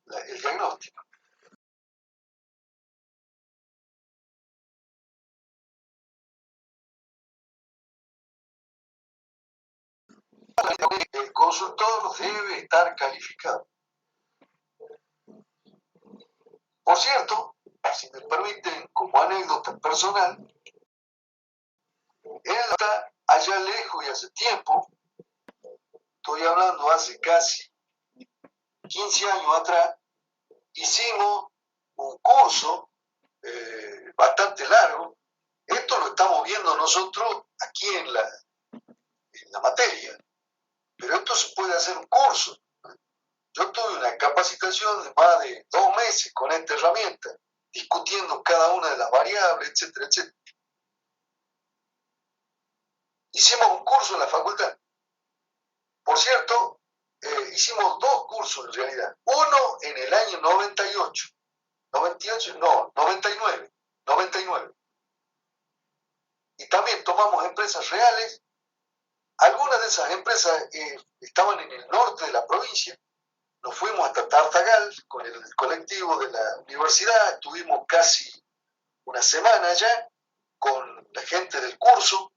el diagnóstico. El consultor debe estar calificado. Por cierto, si me permiten, como anécdota personal, él está allá lejos y hace tiempo, estoy hablando hace casi 15 años atrás, hicimos un curso bastante largo. Esto lo estamos viendo nosotros aquí en la materia, pero esto se puede hacer un curso. Yo tuve una capacitación de más de 2 meses con esta herramienta, discutiendo cada una de las variables, etcétera, etcétera. Hicimos un curso en la facultad. Por cierto, hicimos 2 cursos en realidad. Uno en el año 98. 98, no, 99. 99. Y también tomamos empresas reales. Algunas de esas empresas estaban en el norte de la provincia. Nos fuimos hasta Tartagal con el colectivo de la universidad. Estuvimos casi una semana allá con la gente del curso.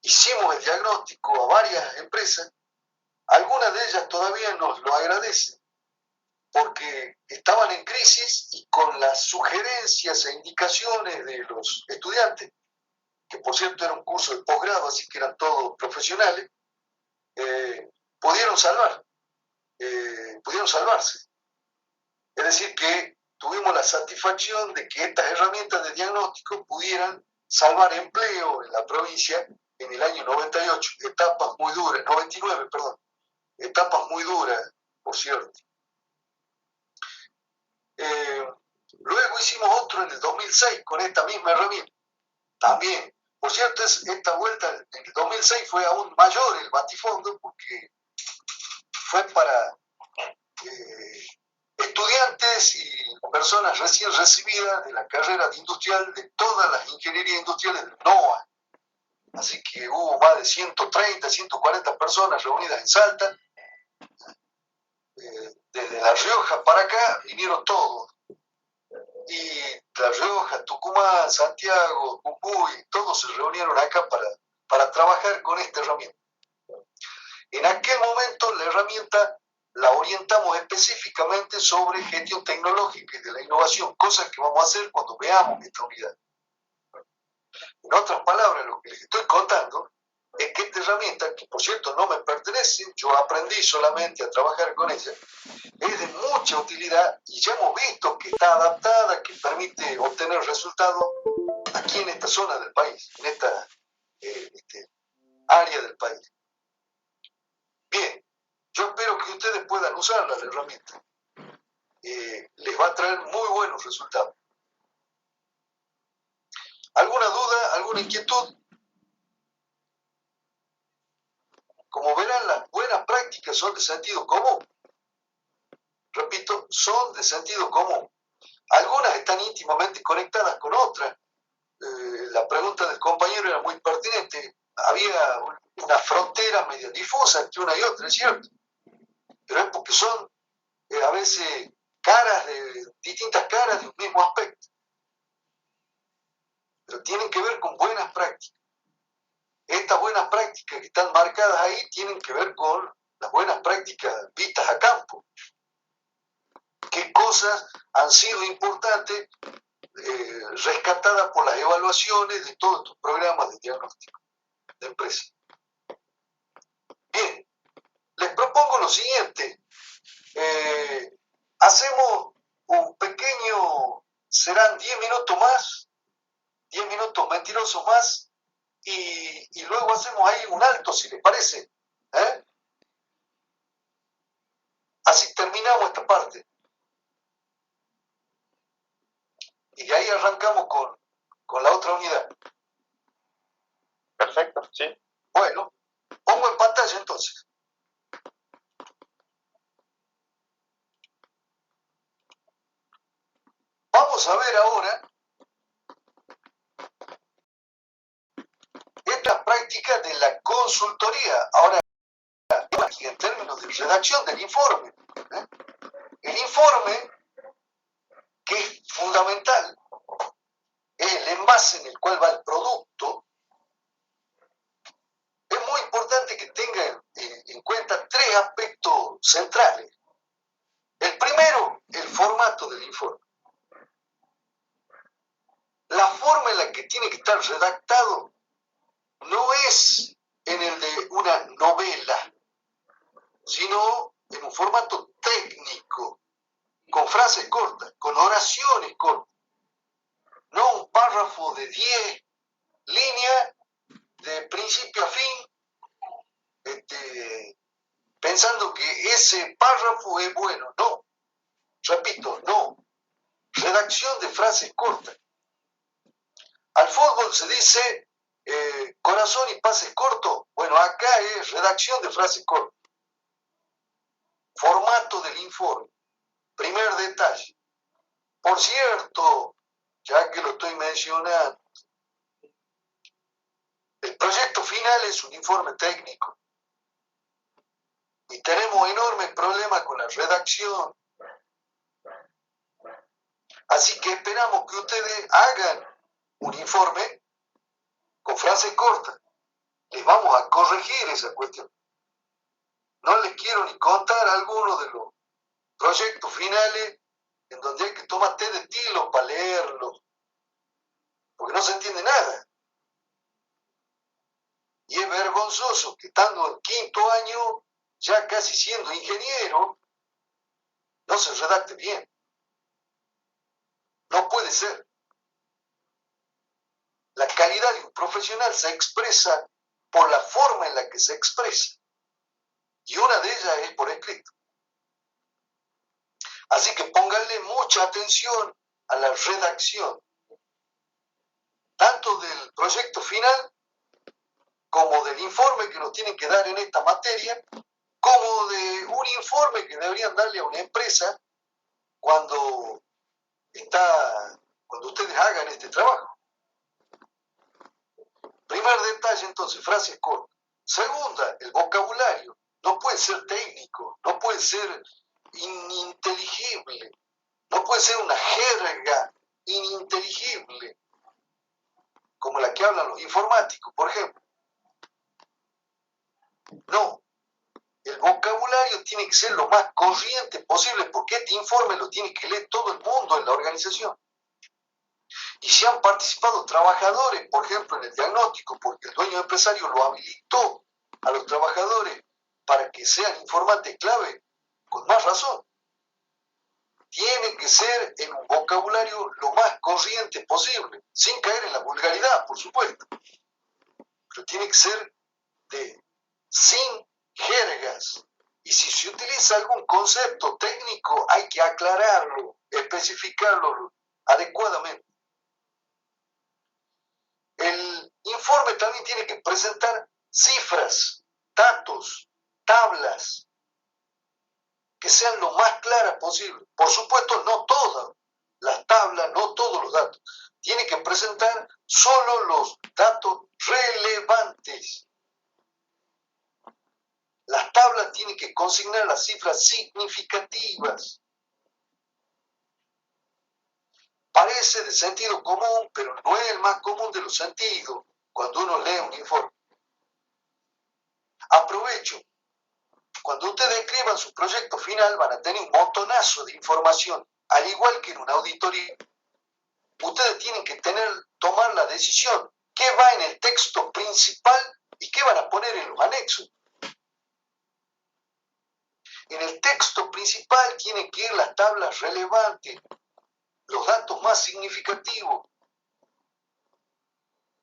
Hicimos el diagnóstico a varias empresas. Algunas de ellas todavía nos lo agradecen porque estaban en crisis y con las sugerencias e indicaciones de los estudiantes, que por cierto era un curso de posgrado, así que eran todos profesionales, pudieron salvarse. Es decir, que tuvimos la satisfacción de que estas herramientas de diagnóstico pudieran salvar empleo en la provincia en el año 98, etapas muy duras, 99, perdón, etapas muy duras, por cierto. Luego hicimos otro en el 2006 con esta misma herramienta. También, por cierto, esta vuelta en el 2006 fue aún mayor el batifondo porque fue para estudiantes y personas recién recibidas de la carrera de industrial de todas las ingenierías industriales del NOA. Así que hubo más de 130, 140 personas reunidas en Salta. Desde La Rioja para acá vinieron todos. Y La Rioja, Tucumán, Santiago, Jujuy, todos se reunieron acá para trabajar con esta herramienta. En aquel momento la herramienta la orientamos específicamente sobre gestión tecnológica y de la innovación, cosas que vamos a hacer cuando veamos esta unidad. En otras palabras, lo que les estoy contando es que esta herramienta, que por cierto no me pertenece, yo aprendí solamente a trabajar con ella, es de mucha utilidad y ya hemos visto que está adaptada, que permite obtener resultados aquí en esta zona del país, en esta área del país. Bien, yo espero que ustedes puedan usarla, la herramienta. Les va a traer muy buenos resultados. ¿Alguna duda, alguna inquietud? Como verán, las buenas prácticas son de sentido común. Repito, son de sentido común. Algunas están íntimamente conectadas con otras. La pregunta del compañero era muy pertinente. Había una frontera medio difusa entre una y otra, es cierto. Pero es porque son a veces distintas caras de un mismo aspecto. Pero tienen que ver con buenas prácticas. Estas buenas prácticas que están marcadas ahí tienen que ver con las buenas prácticas vistas a campo. ¿Qué cosas han sido importantes rescatadas por las evaluaciones de todos estos programas de diagnóstico de empresa? Bien, les propongo lo siguiente. Hacemos un pequeño, serán 10 minutos más, 10 minutos mentirosos más, y luego hacemos ahí un alto, si les parece. ¿Eh? Así terminamos esta parte. Y de ahí arrancamos con la otra unidad. Perfecto, sí. Bueno, pongo en pantalla entonces. Vamos a ver ahora esta práctica de la consultoría. Ahora, aquí en términos de redacción del informe. ¿Eh? El informe, que es fundamental, es el envase en el cual va el producto. Es muy importante que tenga en cuenta tres aspectos centrales. El primero, el formato del informe. La forma en la que tiene que estar redactado no es en el de una novela, sino en un formato técnico, con frases cortas, con oraciones cortas. No un párrafo de 10 líneas de principio a fin, pensando que ese párrafo es bueno. No, repito, no. Redacción de frases cortas. Al fútbol se dice corazón y pases cortos. Bueno, acá es redacción de frases cortas. Formato del informe. Primer detalle. Por cierto, ya que lo estoy mencionando, el proyecto final es un informe técnico. Y tenemos enormes problemas con la redacción. Así que esperamos que ustedes hagan un informe con frases cortas. Les vamos a corregir esa cuestión. No les quiero ni contar algunos de los proyectos finales en donde hay que tomar té de tilo para leerlos, porque no se entiende nada. Y es vergonzoso que estando en quinto año, ya casi siendo ingeniero, no se redacte bien. No puede ser. La calidad de un profesional se expresa por la forma en la que se expresa. Y una de ellas es por escrito. Así que pónganle mucha atención a la redacción, tanto del proyecto final como del informe que nos tienen que dar en esta materia, como de un informe que deberían darle a una empresa cuando ustedes hagan este trabajo. Primer detalle, entonces, frases cortas. Segunda, el vocabulario. No puede ser técnico, no puede ser ininteligible, no puede ser una jerga ininteligible, como la que hablan los informáticos, por ejemplo. No, el vocabulario tiene que ser lo más corriente posible, porque este informe lo tiene que leer todo el mundo en la organización. Y si han participado trabajadores, por ejemplo, en el diagnóstico, porque el dueño empresario lo habilitó a los trabajadores para que sean informantes clave, con más razón. Tiene que ser en un vocabulario lo más corriente posible, sin caer en la vulgaridad, por supuesto. Pero tiene que ser sin jergas. Y si se utiliza algún concepto técnico, hay que aclararlo, especificarlo adecuadamente. El informe también tiene que presentar cifras, datos, tablas, que sean lo más claras posible. Por supuesto, no todas las tablas, no todos los datos. Tiene que presentar solo los datos relevantes. Las tablas tienen que consignar las cifras significativas. Parece de sentido común, pero no es el más común de los sentidos cuando uno lee un informe. Aprovecho. Cuando ustedes escriban su proyecto final van a tener un montonazo de información, al igual que en una auditoría. Ustedes tienen que tomar la decisión qué va en el texto principal y qué van a poner en los anexos. En el texto principal tienen que ir las tablas relevantes, los datos más significativos.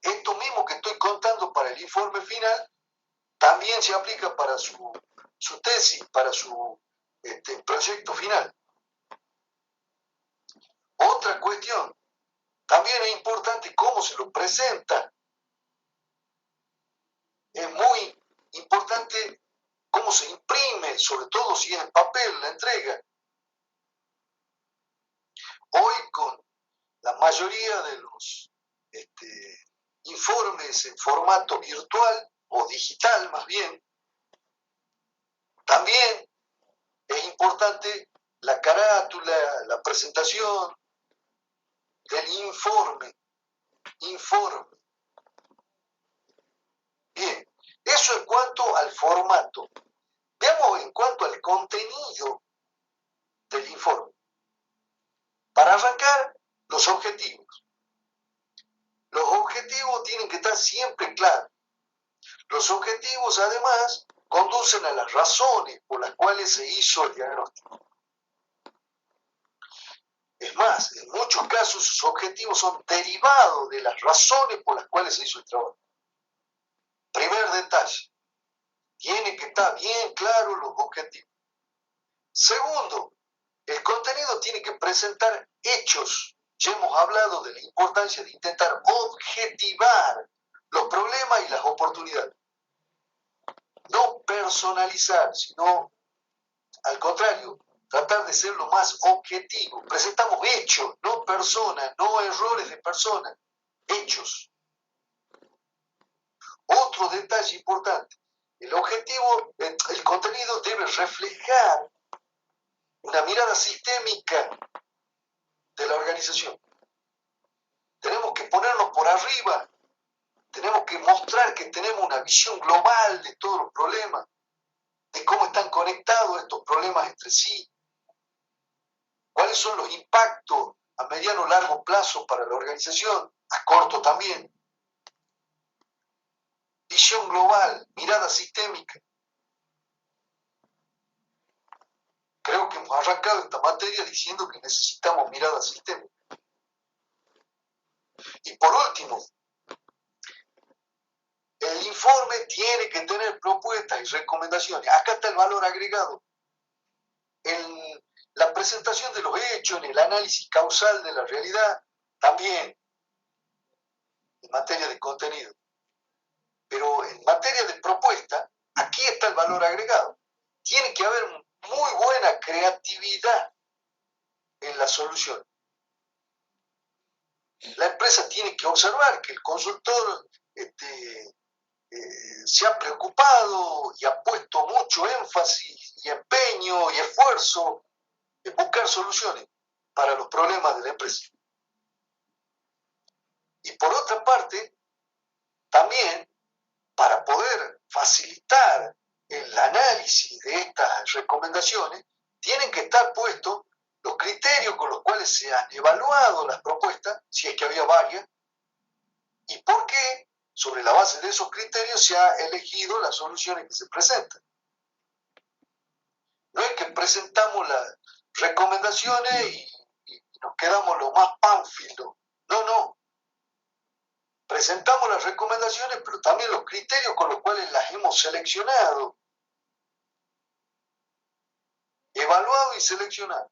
Esto mismo que estoy contando para el informe final, también se aplica para su tesis, para su proyecto final. Otra cuestión, también es importante cómo se lo presenta. Es muy importante cómo se imprime, sobre todo si es en papel la entrega. Hoy con la mayoría de los informes en formato virtual o digital más bien, también es importante la carátula, la presentación del informe. Bien, eso en cuanto al formato. Veamos en cuanto al contenido del informe. Para arrancar, los objetivos. Los objetivos tienen que estar siempre claros. Los objetivos, además, conducen a las razones por las cuales se hizo el diagnóstico. Es más, en muchos casos sus objetivos son derivados de las razones por las cuales se hizo el trabajo. Primer detalle, tiene que estar bien claro los objetivos. Segundo, el contenido tiene que presentar hechos. Ya hemos hablado de la importancia de intentar objetivar los problemas y las oportunidades. No personalizar, sino al contrario, tratar de ser lo más objetivo. Presentamos hechos, no personas, no errores de personas, hechos. Otro detalle importante, el objetivo, el contenido debe reflejar una mirada sistémica de la organización. Tenemos que ponernos por arriba, tenemos que mostrar que tenemos una visión global de todos los problemas, de cómo están conectados estos problemas entre sí, cuáles son los impactos a mediano o largo plazo para la organización, a corto también. Visión global, mirada sistémica. Creo que hemos arrancado esta materia diciendo que necesitamos mirada sistémica. Y por último, el informe tiene que tener propuestas y recomendaciones. Acá está el valor agregado. En la presentación de los hechos, en el análisis causal de la realidad, también en materia de contenido. Pero en materia de propuesta, aquí está el valor agregado. Tiene que haber muy buena creatividad en la solución. La empresa tiene que observar que el consultor se ha preocupado y ha puesto mucho énfasis y empeño y esfuerzo en buscar soluciones para los problemas de la empresa. Y por otra parte, también para poder facilitar el análisis de estas recomendaciones, tienen que estar puestos los criterios con los cuales se han evaluado las propuestas, si es que había varias, y por qué, sobre la base de esos criterios, se ha elegido las soluciones que se presentan. No es que presentamos las recomendaciones y nos quedamos lo más pánfilo. No. Presentamos las recomendaciones, pero también los criterios con los cuales las hemos seleccionado, evaluado y seleccionado.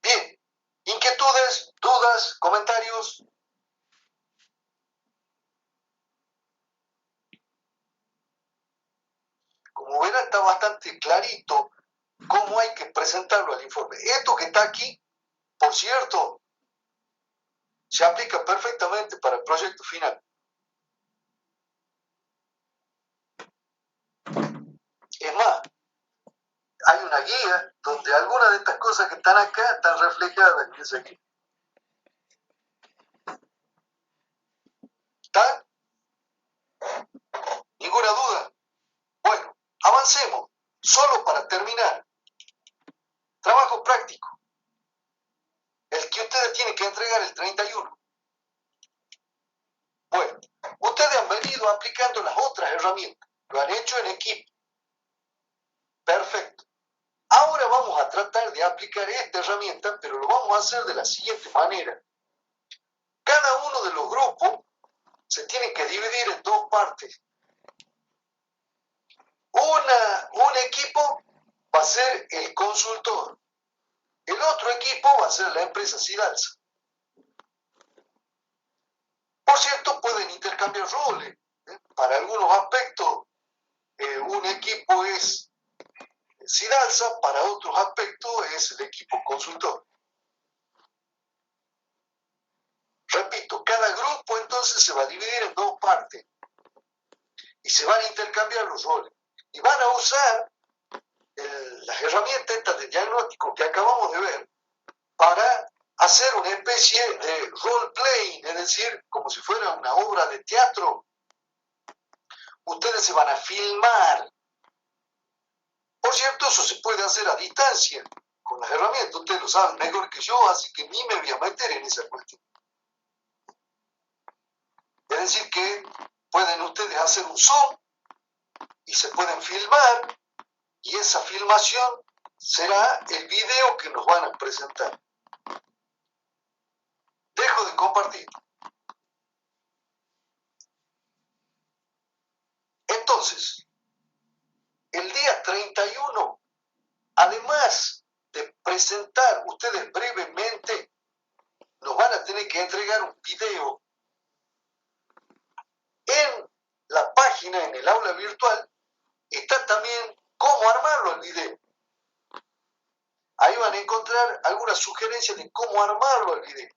Bien, inquietudes, dudas, comentarios. Como verán, está bastante clarito cómo hay que presentarlo al informe. Esto que está aquí, por cierto, se aplica perfectamente para el proyecto final. Es más, hay una guía donde algunas de estas cosas que están acá están reflejadas en esa guía. ¿Está? ¿Ninguna duda? Bueno, avancemos. Solo para terminar. Trabajo práctico. El que ustedes tienen que entregar el 31. Bueno, ustedes han venido aplicando las otras herramientas. Lo han hecho en equipo. Perfecto. Ahora vamos a tratar de aplicar esta herramienta, pero lo vamos a hacer de la siguiente manera. Cada uno de los grupos se tiene que dividir en dos partes. Un equipo va a ser el consultor, el otro equipo va a ser la empresa Sidalsa. Por cierto, pueden intercambiar roles. Para algunos aspectos, un equipo es Sidalsa, para otros aspectos es el equipo consultor. Repito, cada grupo entonces se va a dividir en dos partes y se van a intercambiar los roles. Y van a usar las herramientas estas de diagnóstico que acabamos de ver para hacer una especie de role-playing, es decir, como si fuera una obra de teatro. Ustedes se van a filmar. Por cierto, eso se puede hacer a distancia, con las herramientas. Ustedes lo saben mejor que yo, así que ni me voy a meter en esa cuestión. Es decir, que pueden ustedes hacer un Zoom y se pueden filmar, y esa filmación será el video que nos van a presentar. Dejo de compartir. Entonces, el día 31, además de presentar ustedes brevemente, nos van a tener que entregar un video. En la página, en el aula virtual, está también cómo armarlo el video. Ahí van a encontrar algunas sugerencias de cómo armarlo el video.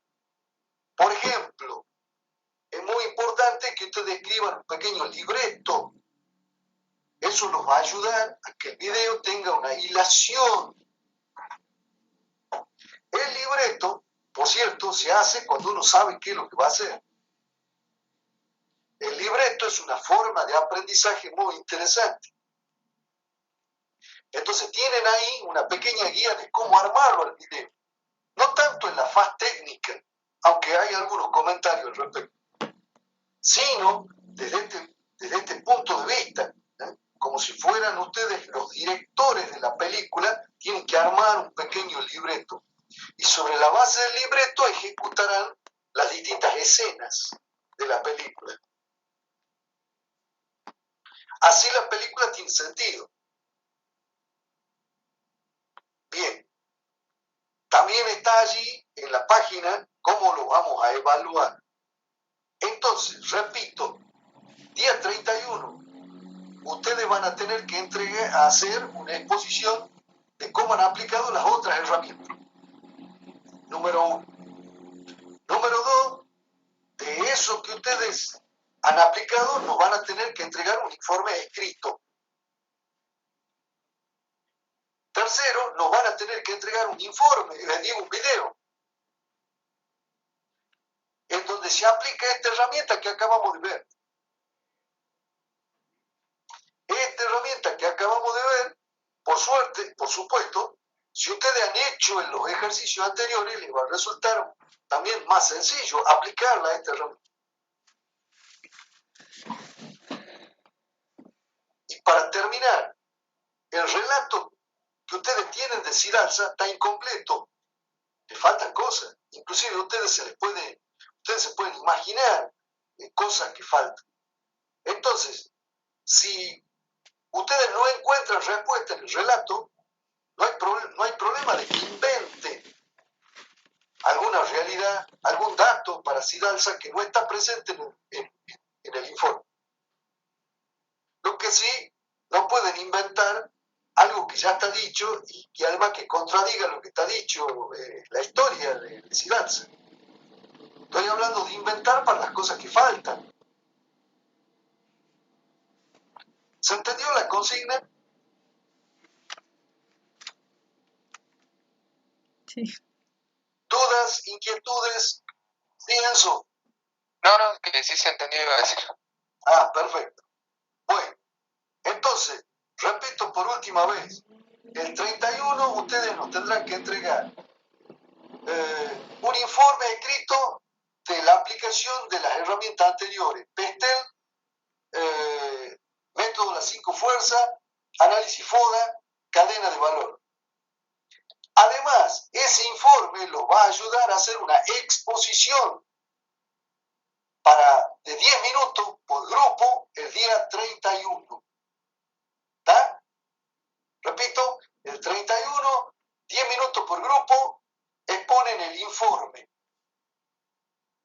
Por ejemplo, es muy importante que ustedes escriban un pequeño libreto. Eso nos va a ayudar a que el video tenga una hilación. El libreto, por cierto, se hace cuando uno sabe qué es lo que va a hacer. El libreto es una forma de aprendizaje muy interesante. Entonces tienen ahí una pequeña guía de cómo armarlo el video. No tanto en la faz técnica, aunque hay algunos comentarios al respecto, sino desde este punto de vista, como si fueran ustedes los directores de la película, tienen que armar un pequeño libreto. Y sobre la base del libreto ejecutarán las distintas escenas de la película. Así la película tiene sentido. Bien. También está allí en la página cómo lo vamos a evaluar. Entonces, repito, día 31, ustedes van a tener que hacer una exposición de cómo han aplicado las otras herramientas. Número 1. Número 2, de eso que ustedes han aplicado, nos van a tener que entregar un informe escrito. Tercero, nos van a tener que entregar un informe, les digo, un video, en donde se aplica esta herramienta que acabamos de ver. Esta herramienta que acabamos de ver, por suerte, por supuesto, si ustedes han hecho en los ejercicios anteriores, les va a resultar también más sencillo aplicarla a esta herramienta. Y para terminar, el relato que ustedes tienen de Sidalsa está incompleto. Le faltan cosas. Inclusive ustedes se pueden imaginar cosas que faltan. Entonces, si ustedes no encuentran respuesta en el relato, no hay problema de que inventen alguna realidad, algún dato para Sidalsa que no está presente en el informe. Lo que sí, no pueden inventar algo que ya está dicho y que además que contradiga lo que está dicho la historia de Sidalsa. Estoy hablando de inventar para las cosas que faltan. ¿Se entendió la consigna? Sí. ¿Dudas, inquietudes? ¿Pienso? No, que sí se entendió, iba a decir. Ah, perfecto. Bueno, entonces, repito por última vez, el 31 ustedes nos tendrán que entregar un informe escrito de la aplicación de las herramientas anteriores, Pestel, método de las 5 fuerzas, análisis FODA, cadena de valor. Además, ese informe los va a ayudar a hacer una exposición de 10 minutos por grupo el día 31. ¿Está? Repito, el 31, 10 minutos por grupo, exponen el informe.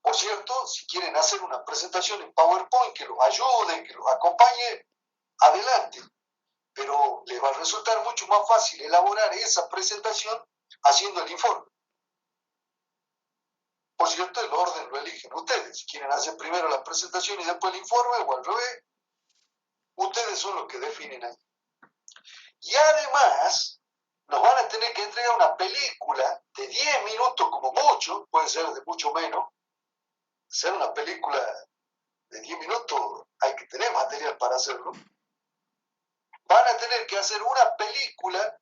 Por cierto, si quieren hacer una presentación en PowerPoint que los ayude, que los acompañe, adelante. Pero les va a resultar mucho más fácil elaborar esa presentación haciendo el informe. Por cierto, el orden lo eligen ustedes. Si quieren hacer primero la presentación y después el informe, o al revés, ustedes son los que definen ahí. Y además, nos van a tener que entregar una película de 10 minutos como mucho, puede ser de mucho menos. Hacer una película de 10 minutos, hay que tener material para hacerlo. Van a tener que hacer una película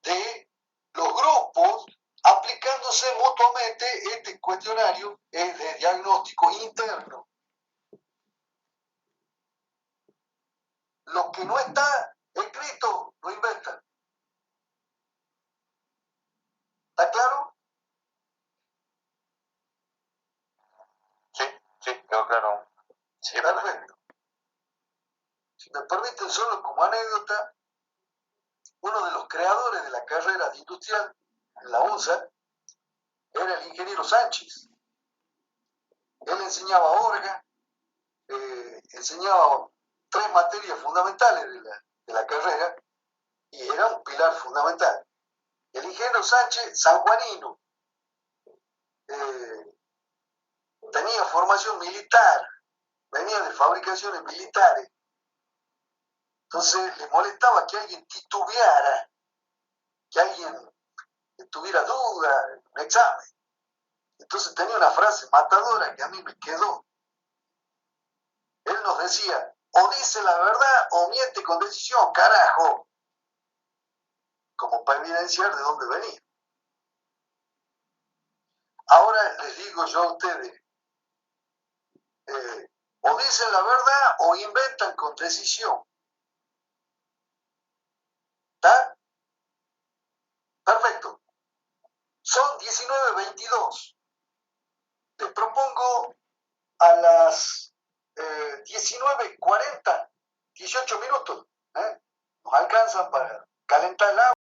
de los grupos aplicándose mutuamente. Este cuestionario es de diagnóstico interno. Lo que no está escrito, lo inventan. ¿Está claro? Sí, quedó claro. Sí, perfecto. Si me permiten, solo como anécdota, uno de los creadores de la carrera de industrial en la UNSA era el ingeniero Sánchez. Él enseñaba orga, enseñaba 3 materias fundamentales de la carrera y era un pilar fundamental. El ingeniero Sánchez, sanjuanino, tenía formación militar, venía de fabricaciones militares. Entonces le molestaba que alguien titubeara, que alguien tuviera duda en un examen. Entonces tenía una frase matadora que a mí me quedó. Él nos decía, o dice la verdad o miente con decisión, carajo. Como para evidenciar de dónde venía. Ahora les digo yo a ustedes, o dicen la verdad o inventan con decisión. ¿Está? Perfecto. Son 19:22. Les propongo a las 19:40, 18 minutos. Nos alcanzan para calentar el agua.